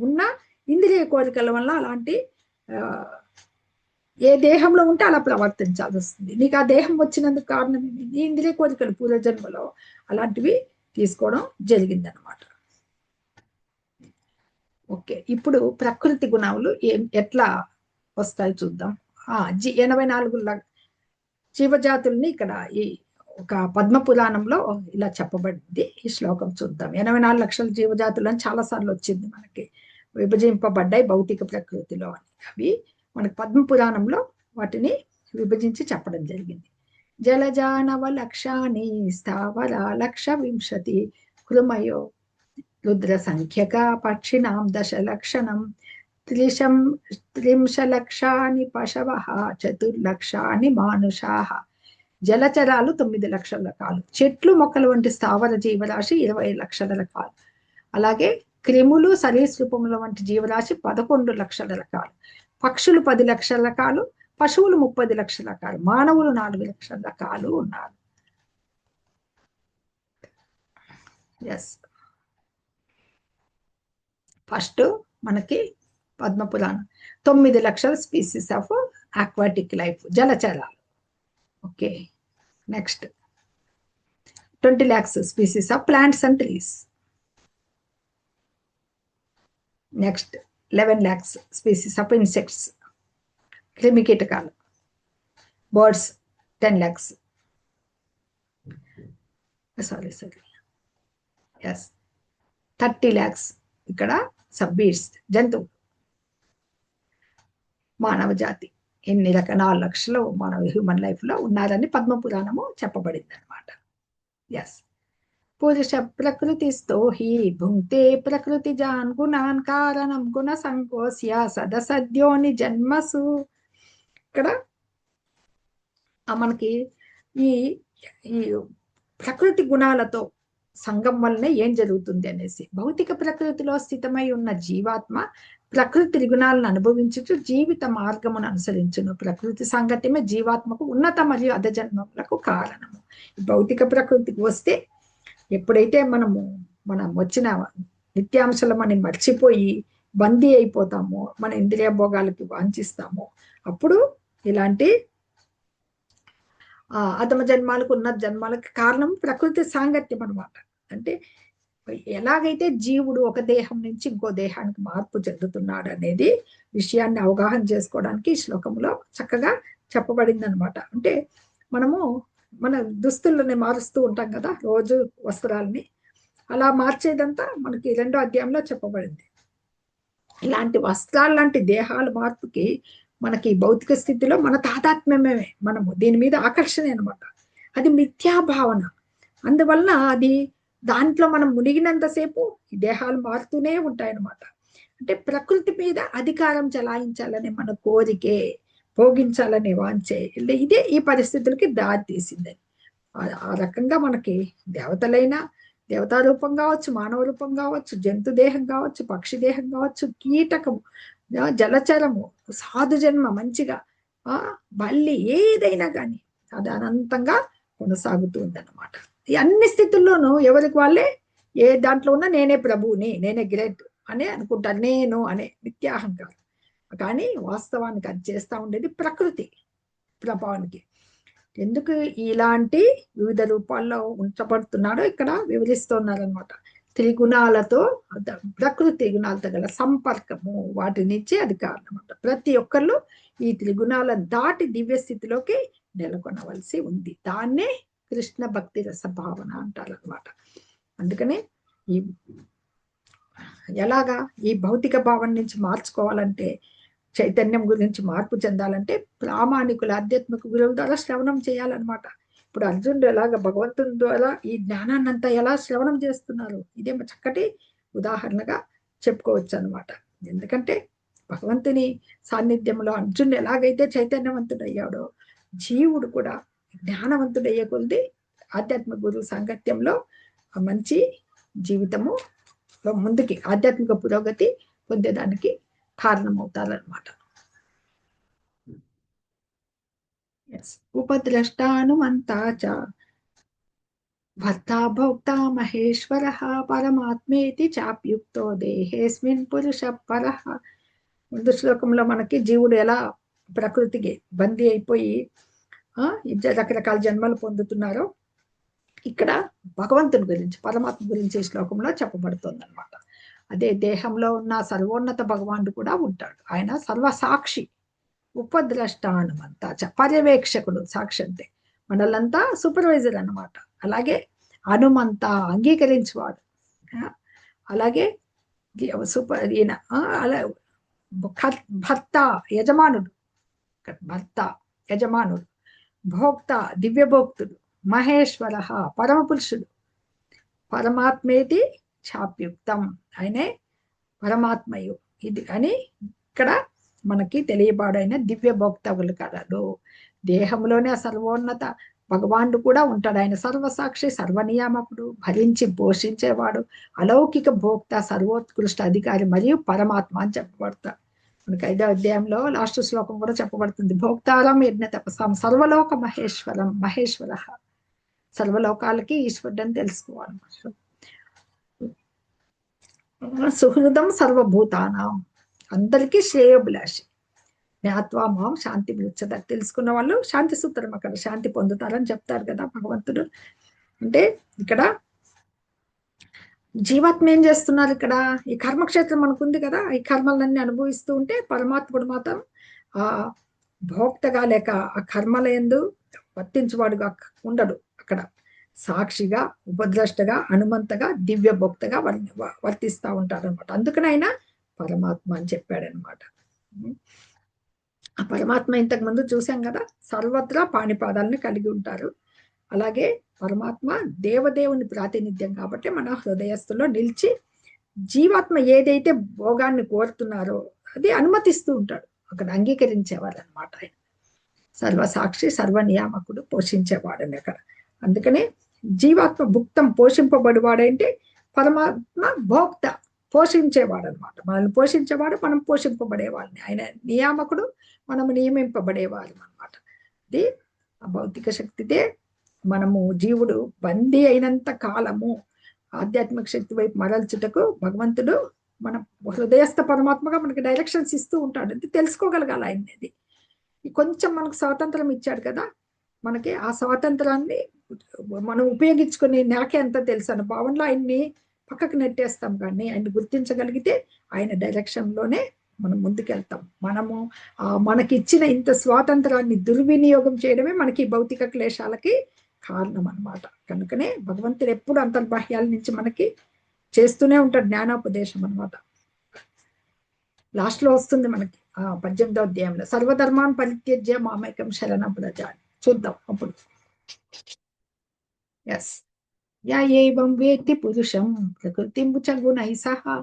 ఉన్న ఇంద్రియ కోరికల వల్ల అలాంటి ఏ దేహంలో ఉంటే అలా ప్రవర్తించాల్సి వస్తుంది. నీకు ఆ దేహం వచ్చినందుకు కారణం ఏంటి? ఇంద్రియ కోరికలు పూర్వజన్మలో అలాంటివి తీసుకోవడం జరిగిందనమాట. ఓకే, ఇప్పుడు ప్రకృతి గుణాలు ఎట్లా వస్తాయి చూద్దాం. 84 జీవజాతుల్ని ఇక్కడ ఈ ఒక పద్మ పురాణంలో ఇలా చెప్పబడింది. ఈ శ్లోకం చూద్దాం. 84 లక్షల జీవజాతులు అని చాలా సార్లు వచ్చింది మనకి, విభజింపబడ్డాయి భౌతిక ప్రకృతిలో అని. అవి మనకి పద్మ పురాణంలో వాటిని విభజించి చెప్పడం జరిగింది. జలజానవ లక్షాని స్థావర లక్ష వింశతి కృమయో రుద్ర సంఖ్యక పక్షిణాం దశలక్షణం త్రింశలక్షాని పశవః చతుర్లక్షాని మానుషాః. జలచరాలు 9 లక్షల రకాలు, చెట్లు మొక్కలు వంటి స్థావర జీవరాశి 20 లక్షల రకాలు, అలాగే క్రిములు సరీసృపముల వంటి జీవరాశి 11 లక్షల రకాలు, పక్షులు 10 లక్షల రకాలు, పశువులు 30 లక్షల రకాలు, మానవులు 4 లక్షల రకాలు ఉన్నారు. ఎస్, ఫస్ట్ మనకి పద్మపురాణం 9 లక్షల స్పీసీస్ ఆఫ్ ఆక్వాటిక్ లైఫ్, జలచరాలు. Okay, next 20 lakhs species of plants and trees. Next 11 lakhs species of insects, క్రిమి కీటకాలు. Birds 10 lakhs. Sorry, yes, 30 lakhs ఇక్కడ సబ్బీడ్స్, జంతువులు. మానవ జాతి ఎన్ని రకాల 4 లక్షలు మన హ్యూమన్ లైఫ్ లో ఉన్నారని పద్మపురాణము చెప్పబడింది అనమాట. ఎస్, పురుష ప్రకృతిస్థో హి భుంక్తే ప్రకృతి జాన్ గుణాన్ కారణం గుణ సంకోస్య సదసద్యోని జన్మసు. ఇక్కడ మనకి ఈ ఈ ప్రకృతి గుణాలతో సంగం వల్లనే ఏం జరుగుతుంది అనేసి, భౌతిక ప్రకృతిలో స్థితమై ఉన్న జీవాత్మ ప్రకృతి త్రిగుణాలను అనుభవించుతూ జీవిత మార్గమును అనుసరించును. ప్రకృతి సాంగత్యమే జీవాత్మకు ఉన్నత మరియు అధజన్మములకు కారణము. భౌతిక ప్రకృతికి వస్తే ఎప్పుడైతే మనం వచ్చిన నిత్యాంశాలమని మర్చిపోయి బందీ అయిపోతామో, మన ఇంద్రియ భోగాలకి వాంఛిస్తామో, అప్పుడు ఇలాంటి అధమ జన్మాలకు ఉన్నత జన్మాలకు కారణం ప్రకృతి సాంగత్యం అనమాట. అంటే ఎలాగైతే జీవుడు ఒక దేహం నుంచి ఇంకో దేహానికి మార్పు చెందుతున్నాడు అనేది విషయాన్ని అవగాహన చేసుకోవడానికి ఈ శ్లోకంలో చక్కగా చెప్పబడింది అనమాట. అంటే మనము మన దుస్తులని మారుస్తూ ఉంటాం కదా, రోజు వస్త్రాలని, అలా మార్చేదంతా మనకి 2వ అధ్యాయంలో చెప్పబడింది. ఇలాంటి వస్త్రాలు లాంటి దేహాల మార్పుకి మనకి భౌతిక స్థితిలో మన తాదాత్మ్యమే, మనము దీని మీద ఆకర్షణ అనమాట. అది మిథ్యాభావన. అందువలన అది దాంట్లో మనం మునిగినంతసేపు ఈ దేహాలు మారుతూనే ఉంటాయన్నమాట. అంటే ప్రకృతి మీద అధికారం చెలాయించాలనే మన కోరికే, భోగించాలనే వాంచే, ఇదే ఈ పరిస్థితులకి దారి తీసిందని. ఆ రకంగా మనకి దేవతలైనా దేవతా రూపం కావచ్చు, మానవ రూపం కావచ్చు, జంతు దేహం కావచ్చు, పక్షి దేహం కావచ్చు, కీటకము, జలచరము, సాధు జన్మ మంచిగా బల్లి, ఏదైనా కానీ అది అనంతంగా కొనసాగుతూ ఉందన్నమాట. ఈ అన్ని స్థితుల్లోనూ ఎవరికి వాళ్ళే ఏ దాంట్లో ఉన్నా నేనే ప్రభువుని, నేనే గ్రేట్ అనే అనుకుంటాను, నేను అనే నిత్యాహంకారం. కానీ వాస్తవానికి అది చేస్తూ ఉండేది ప్రకృతి ప్రభావానికి. ఎందుకు ఇలాంటి వివిధ రూపాల్లో ఉంచబడుతున్నాడో ఇక్కడ వివరిస్తున్నారనమాట. త్రిగుణాలతో, ప్రకృతి గుణాలతో గల సంపర్కము, వాటినిచ్చే అధికారం అనమాట. ప్రతి ఒక్కళ్ళు ఈ త్రిగుణాలను దాటి దివ్య స్థితిలోకి నెలకొనవలసి ఉంది. దాన్నే కృష్ణ భక్తి రస భావన అంటారనమాట. అందుకనే ఈ ఎలాగా ఈ భౌతిక భావన నుంచి మార్చుకోవాలంటే, చైతన్యం గురించి మార్పు చెందాలంటే ప్రామాణికుల ఆధ్యాత్మిక గురువుల ద్వారా శ్రవణం చేయాలన్నమాట. ఇప్పుడు అర్జునుడు ఎలాగ భగవంతుని ద్వారా ఈ జ్ఞానాన్ని అంతా ఎలా శ్రవణం చేస్తున్నారు, ఇదే చక్కటి ఉదాహరణగా చెప్పుకోవచ్చు అనమాట. ఎందుకంటే భగవంతుని సాన్నిధ్యంలో అర్జునుడు ఎలాగైతే చైతన్యవంతుడయ్యాడో, జీవుడు కూడా జ్ఞానవంతుడయ్యే కొద్ది ఆధ్యాత్మిక గురువు సాంగత్యంలో మంచి జీవితము ముందుకి ఆధ్యాత్మిక పురోగతి పొందేదానికి కారణమవుతారనమాట. ఉపద్రష్టానుమంతా చ భర్తా భోక్తా మహేశ్వర పరమాత్మేతి చాప్యుక్తో దేహేస్మిన్ పురుష పరః. ముందు శ్లోకంలో మనకి జీవుడు ఎలా ప్రకృతికి బందీ అయిపోయి రకరకాల జన్మలు పొందుతున్నారో, ఇక్కడ భగవంతుని గురించి, పరమాత్మ గురించి ఈ శ్లోకంలో చెప్పబడుతుంది అనమాట. అదే దేహంలో ఉన్న సర్వోన్నత భగవానుడు కూడా ఉంటాడు. ఆయన సర్వసాక్షి, ఉపద్రష్ట హనుమంత పర్యవేక్షకుడు సాక్షంతే, మనల్నంతా సూపర్వైజర్ అన్నమాట. అలాగే హనుమంత అంగీకరించేవాడు. అలాగే ఈయన అలా భర్త యజమానుడు, భర్త యజమానుడు, భోక్త దివ్యభోక్తుడు, మహేశ్వర పరమ పురుషుడు, పరమాత్మేతి చాప్యుక్తం ఆయనే పరమాత్మయు ఇది అని ఇక్కడ మనకి తెలియబాడైన దివ్య భోక్తవులు కలడు. దేహంలోనే సర్వోన్నత భగవానుడు కూడా ఉంటాడు. ఆయన సర్వసాక్షి, సర్వనియామకుడు, భరించి పోషించేవాడు, అలౌకిక భోక్త, సర్వోత్కృష్ట అధికారి మరియు పరమాత్మ అని చెప్పబడతాడు. మనకి 5వ అధ్యాయంలో లాస్ట్ శ్లోకం కూడా చెప్పబడుతుంది. భోక్తారం యజ్ఞ తపసాం సర్వలోక మహేశ్వరం, మహేశ్వర సర్వలోకాలకి ఈశ్వరుడు అని తెలుసుకోవాలి. సుహృదం సర్వభూతానం అందరికీ శ్రేయోభిలాషి, జ్ఞాత్వా మాం శాంతి మృచ్చత తెలుసుకున్న వాళ్ళు శాంతి సూత్రం అక్కడ శాంతి పొందుతారని చెప్తారు కదా భగవంతుడు. అంటే ఇక్కడ జీవాత్మ ఏం చేస్తున్నారు, ఇక్కడ ఈ కర్మక్షేత్రం మనకుంది కదా, ఈ కర్మలన్నీ అనుభవిస్తూ ఉంటే పరమాత్ముడు మాత్రం ఆ భోక్తగా లేక ఆ కర్మల యందు వర్తించువాడుగా ఉండడు. అక్కడ సాక్షిగా, ఉపద్రష్టగా, హనుమంతగా, దివ్య భోక్తగా వర్తిస్తూ ఉంటాడు అనమాట. అందుకని ఆయన పరమాత్మ అని చెప్పాడనమాట. ఆ పరమాత్మ ఇంతకు ముందు చూసాం కదా, సర్వత్రా పాణిపాదాలని కలిగి ఉంటారు. అలాగే పరమాత్మ దేవదేవుని ప్రాతినిధ్యం కాబట్టి మన హృదయస్థులో నిలిచి జీవాత్మ ఏదైతే భోగాన్ని కోరుతున్నారో అది అనుమతిస్తూ ఉంటాడు. అక్కడ అంగీకరించేవాడు అనమాట. ఆయన సర్వసాక్షి, సర్వనియామకుడు, పోషించేవాడని అక్కడ. అందుకనే జీవాత్మ భుక్తం పోషింపబడివాడంటే పరమాత్మ భోక్త పోషించేవాడు అనమాట. మనల్ని పోషించేవాడు, మనం పోషింపబడేవాళ్ళని. ఆయన నియామకుడు, మనము నియమింపబడేవాళ్ళం అనమాట. ఇది ఆ భౌతిక శక్తితే మనము జీవుడు బందీ అయినంత కాలము ఆధ్యాత్మిక శక్తి వైపు మరల్చుటకు భగవంతుడు మన హృదయస్థ పరమాత్మగా మనకి డైరెక్షన్స్ ఇస్తూ ఉంటాడు. అది తెలుసుకోగలగాలి ఆయనది. కొంచెం మనకు స్వాతంత్రం ఇచ్చాడు కదా, మనకి ఆ స్వాతంత్రాన్ని మనం ఉపయోగించుకుని నాకే అంతా తెలుసు అన్న భావనలో ఆయన్ని పక్కకు నెట్టేస్తాం. కానీ ఆయన్ని గుర్తించగలిగితే ఆయన డైరెక్షన్ లోనే మనం ముందుకెళ్తాం. మనము మనకి ఇచ్చిన ఇంత స్వాతంత్రాన్ని దుర్వినియోగం చేయడమే మనకి భౌతిక క్లేశాలకి కారణం అన్నమాట. కనుకనే భగవంతుడు ఎప్పుడు అంతర్బాహ్యాల నుంచి మనకి చేస్తూనే ఉంటాడు జ్ఞానోపదేశం అనమాట. లాస్ట్ లో వస్తుంది మనకి 18వ అధ్యాయంలో సర్వధర్మాన్ పరిత్యజ్య మామేకం శరణం వ్రజ. చూద్దాం అప్పుడు. ఎస్ యా ఏవం వేత్తి పురుషం ప్రకృతిం చ గుణై సహా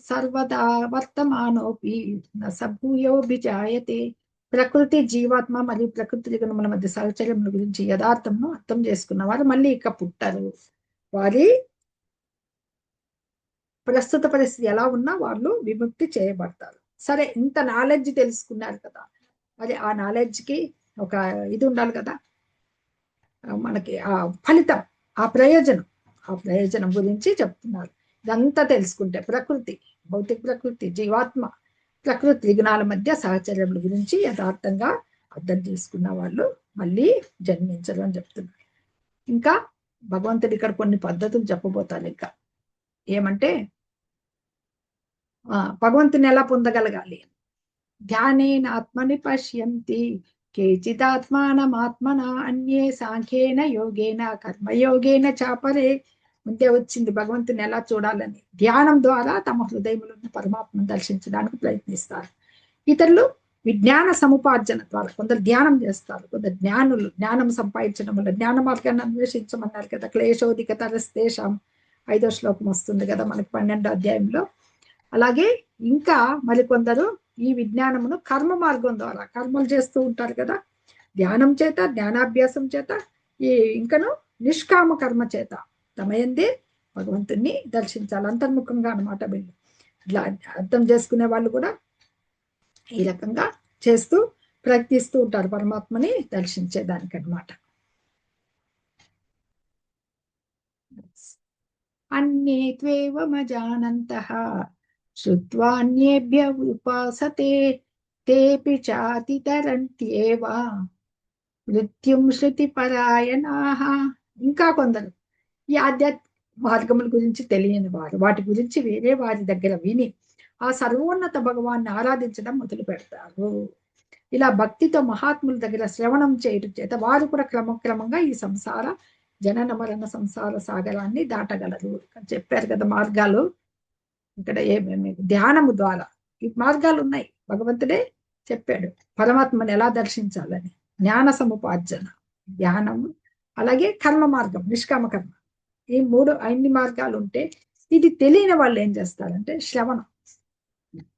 సర్వదా వర్తమానోపి న సభూయోభిజాయతే. ప్రకృతి, జీవాత్మ మరియు ప్రకృతి గుణముల మధ్య సహచర్యముల గురించి యథార్థంను అర్థం చేసుకున్న వారు మళ్ళీ ఇక పుట్టరు. వారి ప్రస్తుత పరిస్థితి ఎలా ఉన్నా వాళ్ళు విముక్తి చేయబడతారు. సరే, ఇంత నాలెడ్జ్ తెలుసుకున్నారు కదా, మరి ఆ నాలెడ్జ్కి ఒక ఇది ఉండాలి కదా, మనకి ఆ ఫలితం, ఆ ప్రయోజనం గురించి చెప్తున్నారు. ఇదంతా తెలుసుకుంటే ప్రకృతి, భౌతిక ప్రకృతి, జీవాత్మ, ప్రకృతి త్రిగుణాల మధ్య సహచర్యముల గురించి యథార్థంగా అర్థం చేసుకున్న వాళ్ళు మళ్ళీ జన్మించరు అని చెప్తున్నారు. ఇంకా భగవంతుడు ఇక్కడ కొన్ని పద్ధతులు చెప్పబోతారు. ఇంకా ఏమంటే భగవంతుని ఎలా పొందగలగాలి. ధ్యానేన ఆత్మని పశ్యంతి కేచిదాత్మానమాత్మన అన్యే సాంఖ్యేన యోగేన కర్మయోగేన చాపరే. ముందే వచ్చింది భగవంతుని ఎలా చూడాలని. ధ్యానం ద్వారా తమ హృదయంలో ఉన్న పరమాత్మను దర్శించడానికి ప్రయత్నిస్తారు. ఇతరులు విజ్ఞాన సముపార్జన ద్వారా, కొందరు ధ్యానం చేస్తారు, కొందరు జ్ఞానులు జ్ఞానం సంపాదించడం వల్ల జ్ఞాన మార్గాన్ని అన్వేషించమన్నారు కదా. క్లేశోధిక తరస్తేషాం 5వ శ్లోకం వస్తుంది కదా మనకి 12వ అధ్యాయంలో. అలాగే ఇంకా మరికొందరు ఈ విజ్ఞానమును కర్మ మార్గం ద్వారా కర్మలు చేస్తూ ఉంటారు కదా. ధ్యానం చేత, జ్ఞానాభ్యాసం చేత, ఈ ఇంకను నిష్కామ కర్మ చేత తమయందే భగవంతుణ్ణి దర్శించాలి అంతర్ముఖంగా అనమాట. వీళ్ళు ఇట్లా అర్థం చేసుకునే వాళ్ళు కూడా ఈ రకంగా చేస్తూ ప్రయత్నిస్తూ ఉంటారు పరమాత్మని దర్శించేదానికి అనమాట. అన్యే త్వేవమజానంతః శ్రుత్వాన్యేభ్య ఉపాసతే తేపి చాతితరంత్యేవ మృత్యుం శృతి పరాయణాః. ఇంకా కొందరు ఈ ఆధ్యాత్మిక మార్గముల గురించి తెలియని వారు వాటి గురించి వేరే వారి దగ్గర విని ఆ సర్వోన్నత భగవాన్ని ఆరాధించడం మొదలు పెడతారు. ఇలా భక్తితో మహాత్ముల దగ్గర శ్రవణం చేయటం చేత వారు కూడా క్రమక్రమంగా ఈ సంసార జనన మరణ సంసార సాగరాన్ని దాటగలరు చెప్పారు కదా మార్గాలు. ఇక్కడ ఏమేమి ధ్యానము ద్వారా ఈ మార్గాలు ఉన్నాయి. భగవంతుడే చెప్పాడు పరమాత్మని ఎలా దర్శించాలని. జ్ఞాన సముపార్జన, ధ్యానము, అలాగే కర్మ మార్గం, నిష్కామ కర్మ. ఈ మూడు అన్ని మార్గాలు ఉంటే ఇది తెలియని వాళ్ళు ఏం చేస్తారంటే శ్రవణం.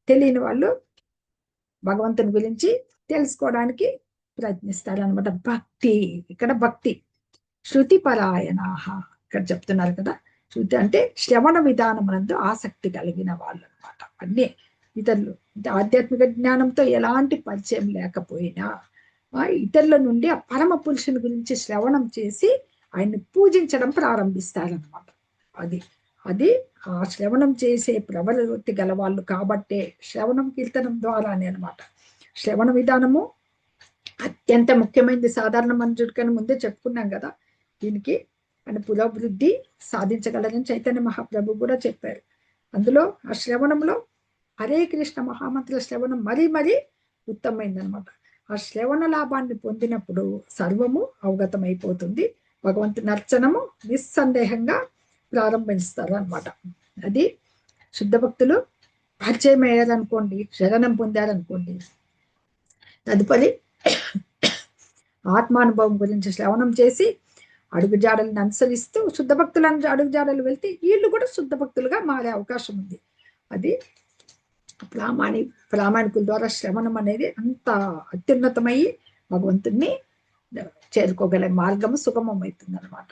తెలియని వాళ్ళు భగవంతుని గురించి తెలుసుకోవడానికి ప్రయత్నిస్తారనమాట. భక్తి, ఇక్కడ భక్తి. శృతి పరాయణాహ ఇక్కడ చెప్తున్నారు కదా. శృతి అంటే శ్రవణ విధానం నందు ఆసక్తి కలిగిన వాళ్ళు అనమాట. అన్నీ ఇతరులు ఆధ్యాత్మిక జ్ఞానంతో ఎలాంటి పరిచయం లేకపోయినా ఇతరుల నుండి ఆ పరమ పురుషుని గురించి శ్రవణం చేసి ఆయన్ని పూజించడం ప్రారంభిస్తారనమాట. అది అది ఆ శ్రవణం చేసే ప్రబలవృత్తి గల వాళ్ళు కాబట్టే శ్రవణం కీర్తనం ద్వారానే అనమాట. శ్రవణ విధానము అత్యంత ముఖ్యమైనది. సాధారణ మనుషుడికని ముందే చెప్పుకున్నాం కదా. దీనికి ఆయన పురోభివృద్ధి సాధించగలరని చైతన్య మహాప్రభు కూడా చెప్పారు. అందులో ఆ శ్రవణంలో హరే కృష్ణ మహామంత్రుల శ్రవణం మరీ మరీ ఉత్తమమైందనమాట. ఆ శ్రవణ లాభాన్ని పొందినప్పుడు సర్వము అవగతమైపోతుంది. భగవంతుని అర్చనము నిస్సందేహంగా ప్రారంభిస్తారు అనమాట. అది శుద్ధ భక్తులు పరిచయం అయ్యారనుకోండి, శరణం పొందారనుకోండి, తదుపరి ఆత్మానుభవం గురించి శ్రవణం చేసి అడుగుజాడలను అనుసరిస్తూ శుద్ధ భక్తులను అడుగుజాడలు వెళ్తే వీళ్ళు కూడా శుద్ధ భక్తులుగా మారే అవకాశం ఉంది. అది ప్రామాణికుల ద్వారా శ్రవణం అనేది అంత అత్యున్నతమయ్యి భగవంతుణ్ణి చేరుకోగల మార్గము సుగమమవుతుంది అనమాట.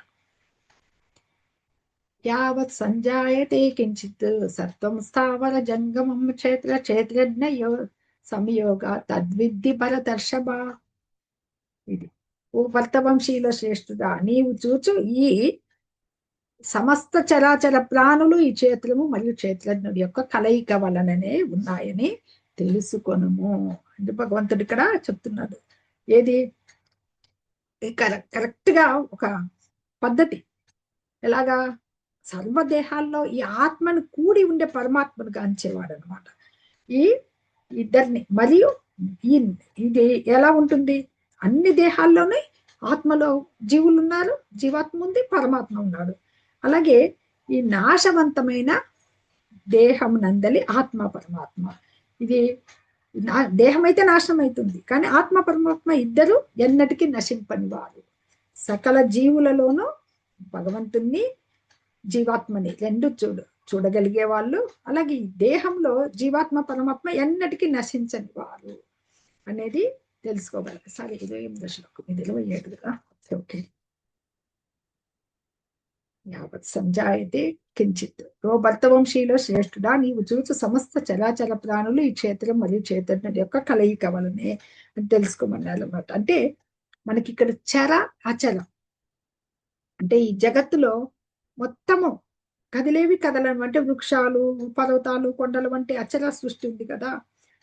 యావత్ సంజాయతే కించిత్ సత్వం స్థావర జంగమం క్షేత్రజ్ఞ సంయోగ తద్విద్ధి భరతర్షభ. ఇది ఓ భర్తవంశీల శ్రేష్ఠుడా, నీవు చూచు ఈ సమస్త చరాచర ప్రాణులు ఈ క్షేత్రము మరియు క్షేత్రజ్ఞుడి యొక్క కలయిక వలననే ఉన్నాయని తెలుసుకొనుము అంటే భగవంతుడు ఇక్కడ చెప్తున్నాడు. ఏది కరెక్ట్ గా ఒక పద్ధతి. ఎలాగా సర్వదేహాల్లో ఈ ఆత్మను కూడి ఉండే పరమాత్మను గాంచేవాడు అనమాట. ఈ ఇద్దరిని మరియు ఇది ఎలా ఉంటుంది, అన్ని దేహాల్లోనే ఆత్మలో జీవులు ఉన్నారు, జీవాత్మ ఉంది, పరమాత్మ ఉన్నాడు. అలాగే ఈ నాశవంతమైన దేహం నందలి ఆత్మ పరమాత్మ. ఇది దేహం అయితే నాశనం అవుతుంది, కానీ ఆత్మ పరమాత్మ ఇద్దరు ఎన్నటికీ నశింపని వారు. సకల జీవులలోనూ భగవంతుణ్ణి జీవాత్మని రెండు చూడగలిగే వాళ్ళు. అలాగే ఈ దేహంలో జీవాత్మ పరమాత్మ ఎన్నటికీ నశించని వారు అనేది తెలుసుకోగలరు. సరే 28వ శ్లోకం, ఇది 27 కదా. ఓకే. యావత్ సంజాయతే కించిత్ ఓ భర్తవంశీలో శ్రేష్ఠుడా, నీవు చూచు సమస్త చరాచర ప్రాణులు ఈ క్షేత్రం మరియు చైతన్యుడి యొక్క కలయిక వలనే అని తెలుసుకోమన్నారు అన్నమాట. అంటే మనకి ఇక్కడ చర అచర అంటే ఈ జగత్తులో మొత్తము కదిలేవి కదలను అంటే వృక్షాలు, పర్వతాలు, కొండలు వంటి అచర సృష్టి ఉంది కదా.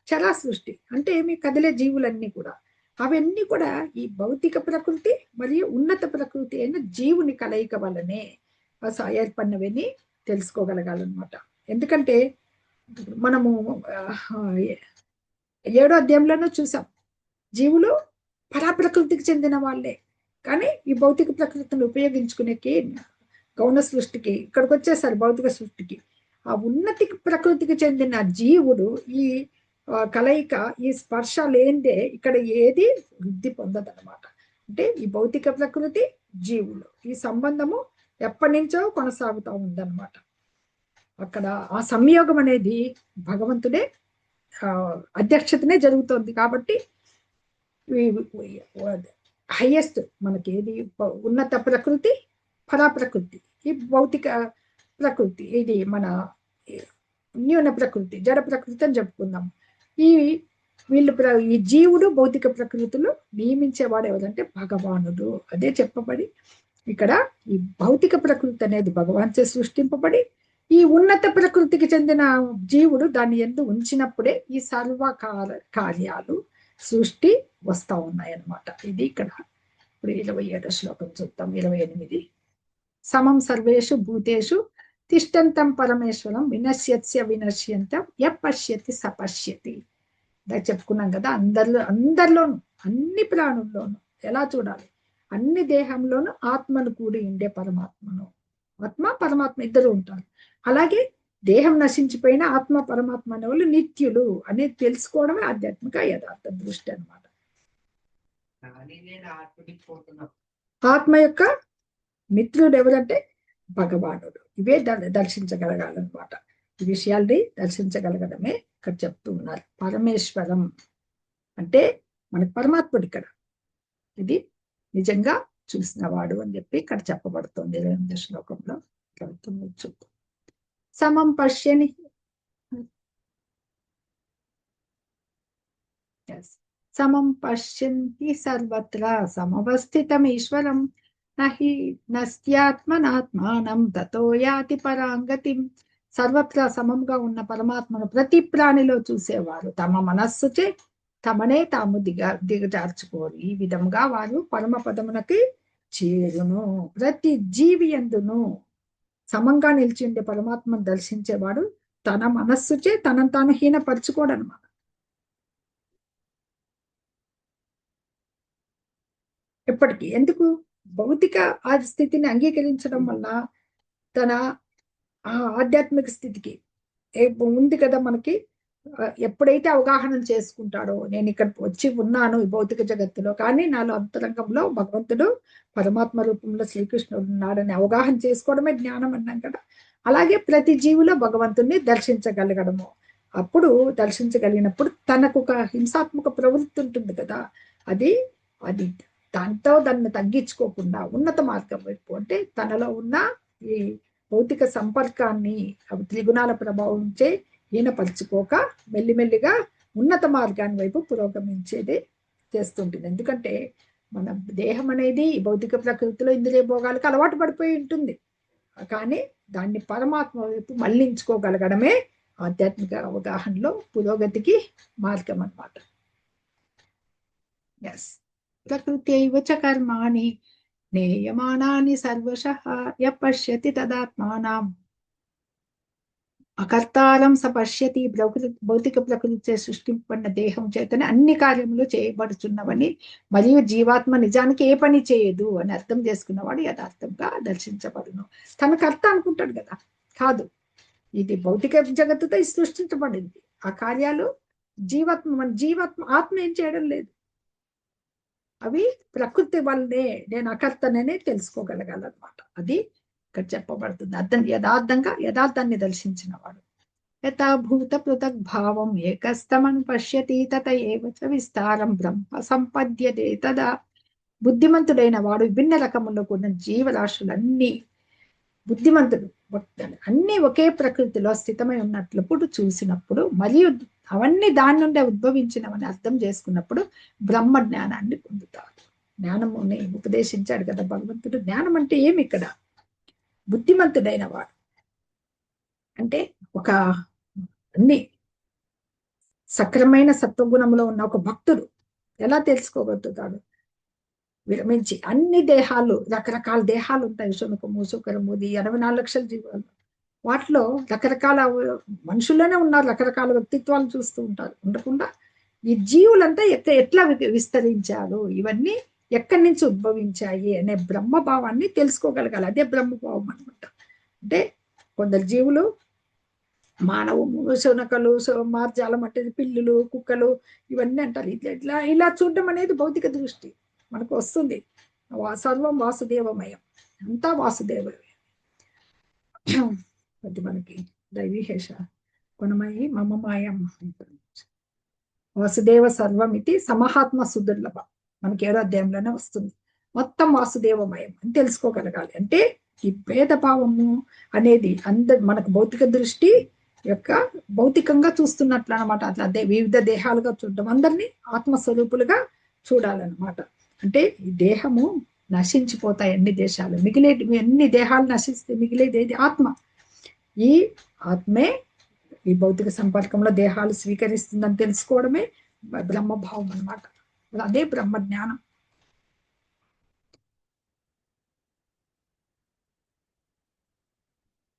చరా సృష్టి అంటే ఏమి, కదిలే జీవులన్నీ కూడా. అవన్నీ కూడా ఈ భౌతిక ప్రకృతి మరియు ఉన్నత ప్రకృతి అయిన జీవుని కలయిక వల్లనే ఏర్పడినవని తెలుసుకోగలగాలన్నమాట. ఎందుకంటే మనము 7వ అధ్యాయంలోనూ చూసాం, జీవులు పరాప్రకృతికి చెందిన వాళ్ళే, కానీ ఈ భౌతిక ప్రకృతిని ఉపయోగించుకునేకి గౌణ సృష్టికి ఇక్కడికి వచ్చేసారు. భౌతిక సృష్టికి ఆ ఉన్నతి ప్రకృతికి చెందిన జీవుడు ఈ కలయిక, ఈ స్పర్శ లేనిదే ఇక్కడ ఏది వృద్ధి పొందదనమాట. అంటే ఈ భౌతిక ప్రకృతి జీవులు ఈ సంబంధము ఎప్పటి నుంచో కొనసాగుతూ ఉందన్నమాట. అక్కడ ఆ సంయోగం అనేది భగవంతుడే అధ్యక్షతనే జరుగుతోంది. కాబట్టి హైయెస్ట్ మనకి ఏది ఉన్నత ప్రకృతి, పరాప్రకృతి, ఈ భౌతిక ప్రకృతి, ఇది మన న్యూన ప్రకృతి, జడ ప్రకృతి అని చెప్పుకుందాం. ఈ జీవుడు భౌతిక ప్రకృతులు నియమించేవాడు ఎవరంటే భగవానుడు. అదే చెప్పబడి ఇక్కడ ఈ భౌతిక ప్రకృతి అనేది భగవాన్చే సృష్టింపబడి ఈ ఉన్నత ప్రకృతికి చెందిన జీవుడు దాన్ని ఎందు ఉంచినప్పుడే ఈ సర్వ కార్యాలు సృష్టి వస్తా ఉన్నాయన్నమాట. ఇది ఇక్కడ ఇప్పుడు 27వ శ్లోకం చూద్దాం. 28 సమం సర్వేషు భూతేషు తిష్టంతం పరమేశ్వరం వినశ్యత్స్య వినశ్యంతం య పశ్యతి సపశ్యతి. చెప్పుకున్నాం కదా, అందరిలోను అన్ని ప్రాణుల్లోనూ ఎలా చూడాలి, అన్ని దేహంలోనూ ఆత్మను కూడి ఉండే పరమాత్మను, ఆత్మ పరమాత్మ ఇద్దరు ఉంటారు. అలాగే దేహం నశించిపోయిన ఆత్మ పరమాత్మ అనే వాళ్ళు నిత్యులు అనేది తెలుసుకోవడమే ఆధ్యాత్మిక యథార్థ దృష్టి అనమాట. ఆత్మ యొక్క మిత్రుడు ఎవరంటే భగవానుడు. ఇవే దర్శించగలగాలన్నమాట. ఈ విషయాల్ని దర్శించగలగడమే ఇక్కడ చెప్తూ ఉన్నారు. పరమేశ్వరం అంటే మనకు పరమాత్ముడు ఇక్కడ, ఇది నిజంగా చూసినవాడు అని చెప్పి ఇక్కడ చెప్పబడుతుంది 28వ శ్లోకంలో. చూద్దాం. సమం పశ్యని సమం పశ్యంతి సర్వత్ర సమవస్థితం ఈశ్వరం నహి నస్త్యాత్మనాత్మానం తతో యాతి పరాంగతిం. సర్వత్రా సమంగా ఉన్న పరమాత్మను ప్రతి ప్రాణిలో చూసేవారు తమ మనస్సుచే తమనే తాము దిగజార్చుకోరు. ఈ విధంగా వారు పరమ పదమునకి చేరును. ప్రతి జీవి యందును సమంగా నిలిచి ఉండే పరమాత్మను దర్శించేవాడు తన మనస్సుచే తనను తాను హీనపరచుకోడనమాట. ఎప్పటికీ ఎందుకు భౌతిక ఆ స్థితిని అంగీకరించడం వల్ల తన ఆధ్యాత్మిక స్థితికి ఉంది కదా మనకి, ఎప్పుడైతే అవగాహన చేసుకుంటాడో నేను ఇక్కడ వచ్చి ఉన్నాను ఈ భౌతిక జగత్తులో, కానీ నాలో అంతరంగంలో భగవంతుడు పరమాత్మ రూపంలో శ్రీకృష్ణుడు ఉన్నాడని అవగాహన చేసుకోవడమే జ్ఞానం అన్నాం కదా. అలాగే ప్రతి జీవిలో భగవంతుణ్ణి దర్శించగలగడము. అప్పుడు దర్శించగలిగినప్పుడు తనకు ఒక హింసాత్మక ప్రవృత్తి ఉంటుంది కదా, అది దాంతో దాన్ని తగ్గించుకోకుండా ఉన్నత మార్గం వైపు, అంటే తనలో ఉన్న ఈ భౌతిక సంపర్కాన్ని త్రిగుణాల ప్రభావంచే హీనపరుచుకోక మెల్లిమెల్లిగా ఉన్నత మార్గాన్ని వైపు పురోగమించేది చేస్తుంటుంది. ఎందుకంటే మన దేహం అనేది భౌతిక ప్రకృతిలో ఇంద్రియ భోగాలకు అలవాటు పడిపోయి ఉంటుంది, కానీ దాన్ని పరమాత్మ వైపు మళ్లించుకోగలగడమే ఆధ్యాత్మిక అవగాహనలో పురోగతికి మార్గం అన్నమాట. ఎస్, ప్రకృత్యైవ చ కర్మాణి నేయమానాని సర్వశః య పశ్యతి తదాత్మానం అకర్తారం స పశ్యతి. భౌతిక ప్రకృతి సృష్టింపబడిన దేహం చేతనే అన్ని కార్యములు చేయబడుచున్నవని మరియు జీవాత్మ నిజానికి ఏ పని చేయదు అని అర్థం చేసుకున్నవాడు యథార్థంగా దర్శించబడును. తన కర్త అనుకుంటాడు కదా, కాదు, ఇది భౌతిక జగత్తుతో సృష్టించబడింది. ఆ కార్యాలు జీవాత్మ ఆత్మ ఏం చేయడం లేదు, అవి ప్రకృతి వల్లనే నేను అకర్తననే తెలుసుకోగలగాలన్నమాట. అది ఇక్కడ చెప్పబడుతుంది. యథార్థాన్ని దర్శించిన వాడు యథాభూత పృథక్ భావం ఏకస్తమన్ పశ్యతి తత ఏవ చ విస్తారం బ్రహ్మ సంపద్యతే తదా. బుద్ధిమంతుడైన వాడు విభిన్న రకములో కూడిన జీవరాశులన్నీ బుద్ధిమంతుడు అన్ని ఒకే ప్రకృతిలో స్థితమై ఉన్నట్లు చూసినప్పుడు మరియు అవన్నీ దాని నుండే ఉద్భవించినవని అర్థం చేసుకున్నప్పుడు బ్రహ్మ జ్ఞానాన్ని పొందుతాడు. జ్ఞానముని ఉపదేశించాడు కదా భగవంతుడు. జ్ఞానం అంటే ఏమి ఇక్కడ? బుద్ధిమంతుడైన వాడు అంటే ఒక అన్ని సక్రమైన సత్వగుణంలో ఉన్న ఒక భక్తుడు ఎలా తెలుసుకోగలుగుతాడు? విరమించి అన్ని దేహాలు, రకరకాల దేహాలు ఉంటాయి, శునకము శుకరము 84 లక్షల జీవాలు, వాటిలో రకరకాల మనుషుల్లోనే ఉన్నారు, రకరకాల వ్యక్తిత్వాలు చూస్తూ ఉంటారు. ఉండకుండా ఈ జీవులంతా ఎట్లా విస్తరించారు, ఇవన్నీ ఎక్కడి నుంచి ఉద్భవించాయి అనే బ్రహ్మభావాన్ని తెలుసుకోగలగాలి. అదే బ్రహ్మభావం అనమాట. అంటే కొందరు జీవులు మానవము, శునకలు, మార్జాలం అంటే పిల్లులు, కుక్కలు, ఇవన్నీ అంటారు. ఇలా చూడడం అనేది భౌతిక దృష్టి మనకు వస్తుంది. సర్వం వాసుదేవమయం, అంతా వాసుదేవమయం. అది మనకి దైవీహేష గుణమయి మమ మాయం వాసుదేవ సర్వం ఇది సమహాత్మ సుదుర్లభ, మనకి 7వ అధ్యాయంలోనే వస్తుంది. మొత్తం వాసుదేవమయం అని తెలుసుకోగలగాలి. అంటే ఈ భేదభావము అనేది మనకు భౌతిక దృష్టి యొక్క భౌతికంగా చూస్తున్నట్లు అనమాట. అట్లా వివిధ దేహాలుగా చూడడం, అందరినీ ఆత్మస్వరూపులుగా చూడాలన్నమాట. అంటే ఈ దేహము నశించిపోతాయి అన్ని దేశాలు, ఎన్ని దేహాలు నశిస్తే మిగిలేది ఏది? ఆత్మ. ఈ ఆత్మే ఈ భౌతిక సంపర్కంలో దేహాలు స్వీకరిస్తుందని తెలుసుకోవడమే బ్రహ్మభావం అనమాట. అదే బ్రహ్మ జ్ఞానం.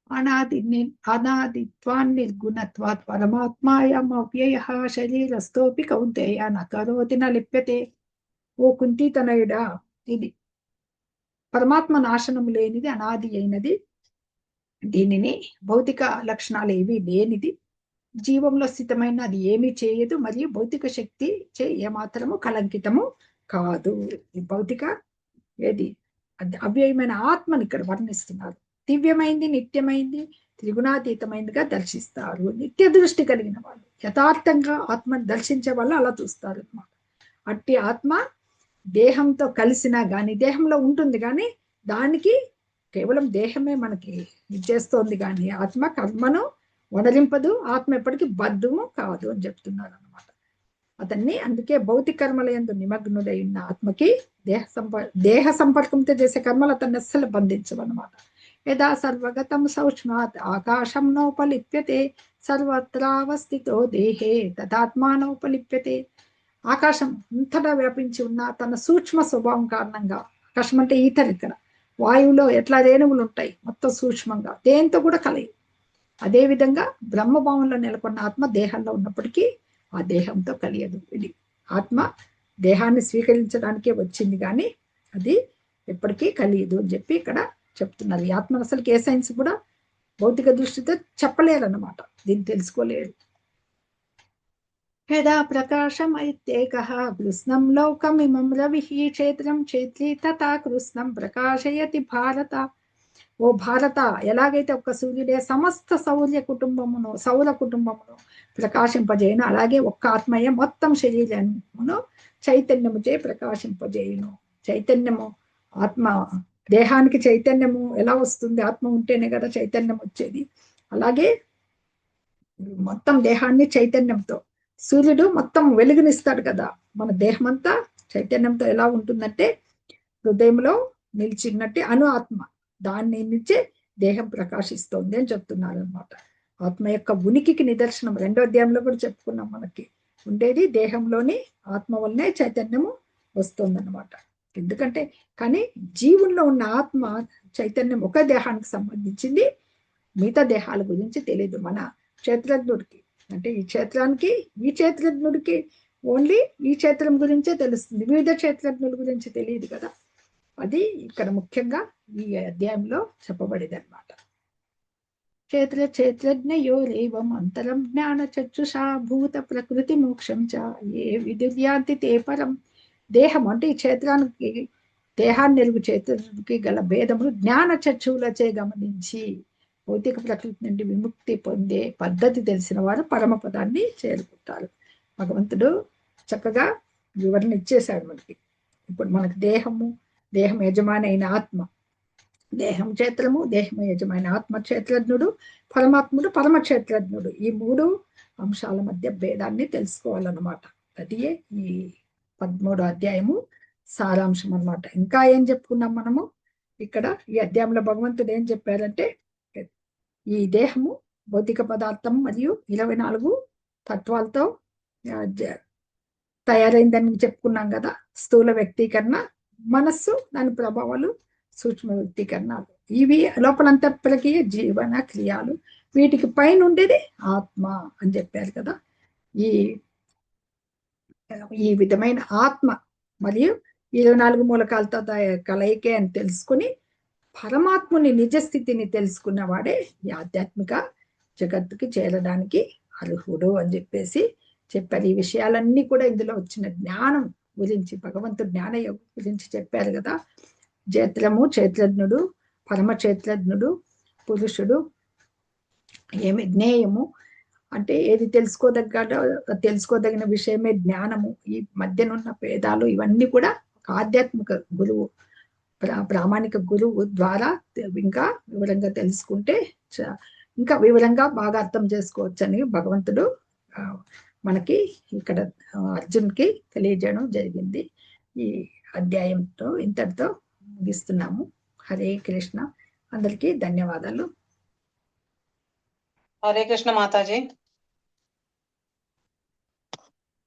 అనాదిత్వాన్నిర్గుణత్వాత్ పరమాత్మాయం అవ్యయ శరీరస్థోపి కౌంతేయ నకరోతి న లిప్యతే. ఓ కుంతీతనయుడా, ఇది పరమాత్మ నాశనం లేనిది, అనాది అయినది, దీనిని భౌతిక లక్షణాలు ఏవి లేనిది, జీవంలో స్థితమైన అది ఏమీ చేయదు, మరియు భౌతిక శక్తి చే ఏమాత్రము కలంకితము కాదు. ఈ భౌతిక ఏది అవ్యయమైన ఆత్మని ఇక్కడ వర్ణిస్తున్నారు. దివ్యమైంది, నిత్యమైంది, త్రిగుణాతీతమైందిగా దర్శిస్తారు. నిత్య దృష్టి కలిగిన వాళ్ళు, యథార్థంగా ఆత్మని దర్శించే వాళ్ళు అలా చూస్తారు అన్నమాట. అట్టి ఆత్మ దేహంతో కలిసినా గాని, దేహంలో ఉంటుంది కానీ దానికి కేవలం దేహమే మనకి ఇచ్చేస్తోంది కానీ ఆత్మ కర్మను వడలింపదు, ఆత్మ ఎప్పటికీ బద్ధము కాదు అని చెప్తున్నారు అనమాట. అతన్ని అందుకే భౌతిక కర్మల యందు నిమగ్నుడై ఉన్న ఆత్మకి దేహ సంపర్కంతో చేసే కర్మలు అతన్ని అస్సలు బంధించవన్నమాట. యదా సర్వగతం సౌష్మాత్ ఆకాశం నోపలిప్యతే సర్వత్రావస్థితో దేహే తదాత్మానోపలిప్యతే. ఆకాశం అంతటా వ్యాపించి ఉన్న తన సూక్ష్మ స్వభావం కారణంగా, ఆకాశం అంటే ఈథర్, ఇక్కడ వాయువులో ఎట్లా రేణువులు ఉంటాయి మొత్తం సూక్ష్మంగా, దేంతో కూడా కలయి. అదేవిధంగా బ్రహ్మభావంలో నెలకొన్న ఆత్మ దేహంలో ఉన్నప్పటికీ ఆ దేహంతో కలియదు. ఇది ఆత్మ దేహాన్ని స్వీకరించడానికే వచ్చింది కానీ అది ఎప్పటికీ కలియదు అని చెప్పి ఇక్కడ చెప్తున్నారు. ఈ ఆత్మ అసలుకి ఏ సైన్స్ కూడా భౌతిక దృష్టితో చెప్పలేరన్నమాట, దీన్ని తెలుసుకోలేరు. యదా ప్రకాశమైత్యేకః కృష్ణం లోకమిమం రవిః క్షేత్రం క్షేత్రీ తథా కృష్ణం ప్రకాశయతి భారత. ఓ భారత, ఎలాగైతే ఒక్క సూర్యుడే సమస్త సౌర కుటుంబమును ప్రకాశింపజేయును, అలాగే ఒక్క ఆత్మయే మొత్తం శరీరమును చైతన్యముచే ప్రకాశింపజేయును. చైతన్యము, ఆత్మ దేహానికి చైతన్యము ఎలా వస్తుంది? ఆత్మ ఉంటేనే కదా చైతన్యం వచ్చేది. అలాగే మొత్తం దేహాన్ని చైతన్యంతో, సూర్యుడు మొత్తం వెలుగునిస్తాడు కదా, మన దేహం అంతా చైతన్యంతో ఎలా ఉంటుందంటే హృదయంలో నిలిచినట్టు అను ఆత్మ, దాన్ని నుంచే దేహం ప్రకాశిస్తోంది అని చెప్తున్నారు అనమాట. ఆత్మ యొక్క ఉనికికి నిదర్శనం 2వ అధ్యాయంలో కూడా చెప్పుకున్నాం, మనకి ఉండేది దేహంలోని ఆత్మ వల్లనే చైతన్యము వస్తుందన్నమాట. ఎందుకంటే కానీ జీవుల్లో ఉన్న ఆత్మ చైతన్యం ఒక దేహానికి సంబంధించింది, మిగతా దేహాల గురించి తెలియదు. మన క్షేత్రజ్ఞుడికి అంటే ఈ క్షేత్రానికి, ఈ క్షేత్రజ్ఞుడికి ఓన్లీ ఈ క్షేత్రం గురించే తెలుస్తుంది, వివిధ క్షేత్రజ్ఞుల గురించి తెలియదు కదా. అది ఇక్కడ ముఖ్యంగా ఈ అధ్యాయంలో చెప్పబడింది అనమాట. క్షేత్రజ్ఞయోరేవం అంతరం జ్ఞాన చక్షుషా భూత ప్రకృతి మోక్షం చ ఏ విదుర్యాంతి తే పరం. దేహం అంటే ఈ క్షేత్రానికి, దేహాన్ని ఎరుగు క్షేత్రానికి గల భేదములు జ్ఞాన చక్షువులచే గమనించి భౌతిక ప్రకృతి నుండి విముక్తి పొందే పద్ధతి తెలిసిన వారు పరమపదాన్ని చేరుకుంటారు. భగవంతుడు చక్కగా వివరణ ఇచ్చేశాడు మనకి. ఇప్పుడు మనకి దేహం యజమాని అయిన ఆత్మ, దేహం క్షేత్రము, దేహం యజమాని ఆత్మ క్షేత్రజ్ఞుడు, పరమాత్ముడు పరమక్షేత్రజ్ఞుడు. ఈ 3 అంశాల మధ్య భేదాన్ని తెలుసుకోవాలన్నమాట. అదే ఈ 13వ అధ్యాయము సారాంశం అన్నమాట. ఇంకా ఏం చెప్పుకున్నాం మనము ఇక్కడ ఈ అధ్యాయంలో? భగవంతుడు ఏం చెప్పారంటే ఈ దేహము భౌతిక పదార్థం మరియు 24 తత్వాలతో తయారైందని చెప్పుకున్నాం కదా. స్థూల వ్యక్తీకరణ, మనస్సు, దాని ప్రభావాలు సూక్ష్మ వ్యక్తీకరణలు. ఇవి లోపలంతప్పటికీ జీవన క్రియాలు, వీటికి పైన ఉండేది ఆత్మ అని చెప్పారు కదా. ఈ విధమైన ఆత్మ మరియు 24 మూలకాలతో కలయికే అని తెలుసుకుని పరమాత్ముని నిజస్థితిని తెలుసుకున్న వాడే ఈ ఆధ్యాత్మిక జగత్తుకి చేరడానికి అర్హుడు అని చెప్పేసి చెప్పారు. ఈ విషయాలన్నీ కూడా ఇందులో వచ్చిన జ్ఞానం గురించి, భగవంతుడు జ్ఞానయోగం గురించి చెప్పారు కదా. క్షేత్రజ్ఞుడు, పరమక్షేత్రజ్ఞుడు, పురుషుడు, ఏమి జ్ఞేయము అంటే ఏది తెలుసుకోదగిన విషయమే జ్ఞానము. ఈ మధ్యనున్న భేదాలు ఇవన్నీ కూడా ఆధ్యాత్మిక గురువు, ప్రామాణిక గురువు ద్వారా ఇంకా వివరంగా తెలుసుకుంటే ఇంకా వివరంగా బాగా అర్థం చేసుకోవచ్చని భగవంతుడు మనకి ఇక్కడ అర్జున్కి తెలియజేయడం జరిగింది. ఈ అధ్యాయంతో ఇంతటితో ముగిస్తున్నాము. హరే కృష్ణ. అందరికీ ధన్యవాదాలు. హరే కృష్ణ మాతాజీ.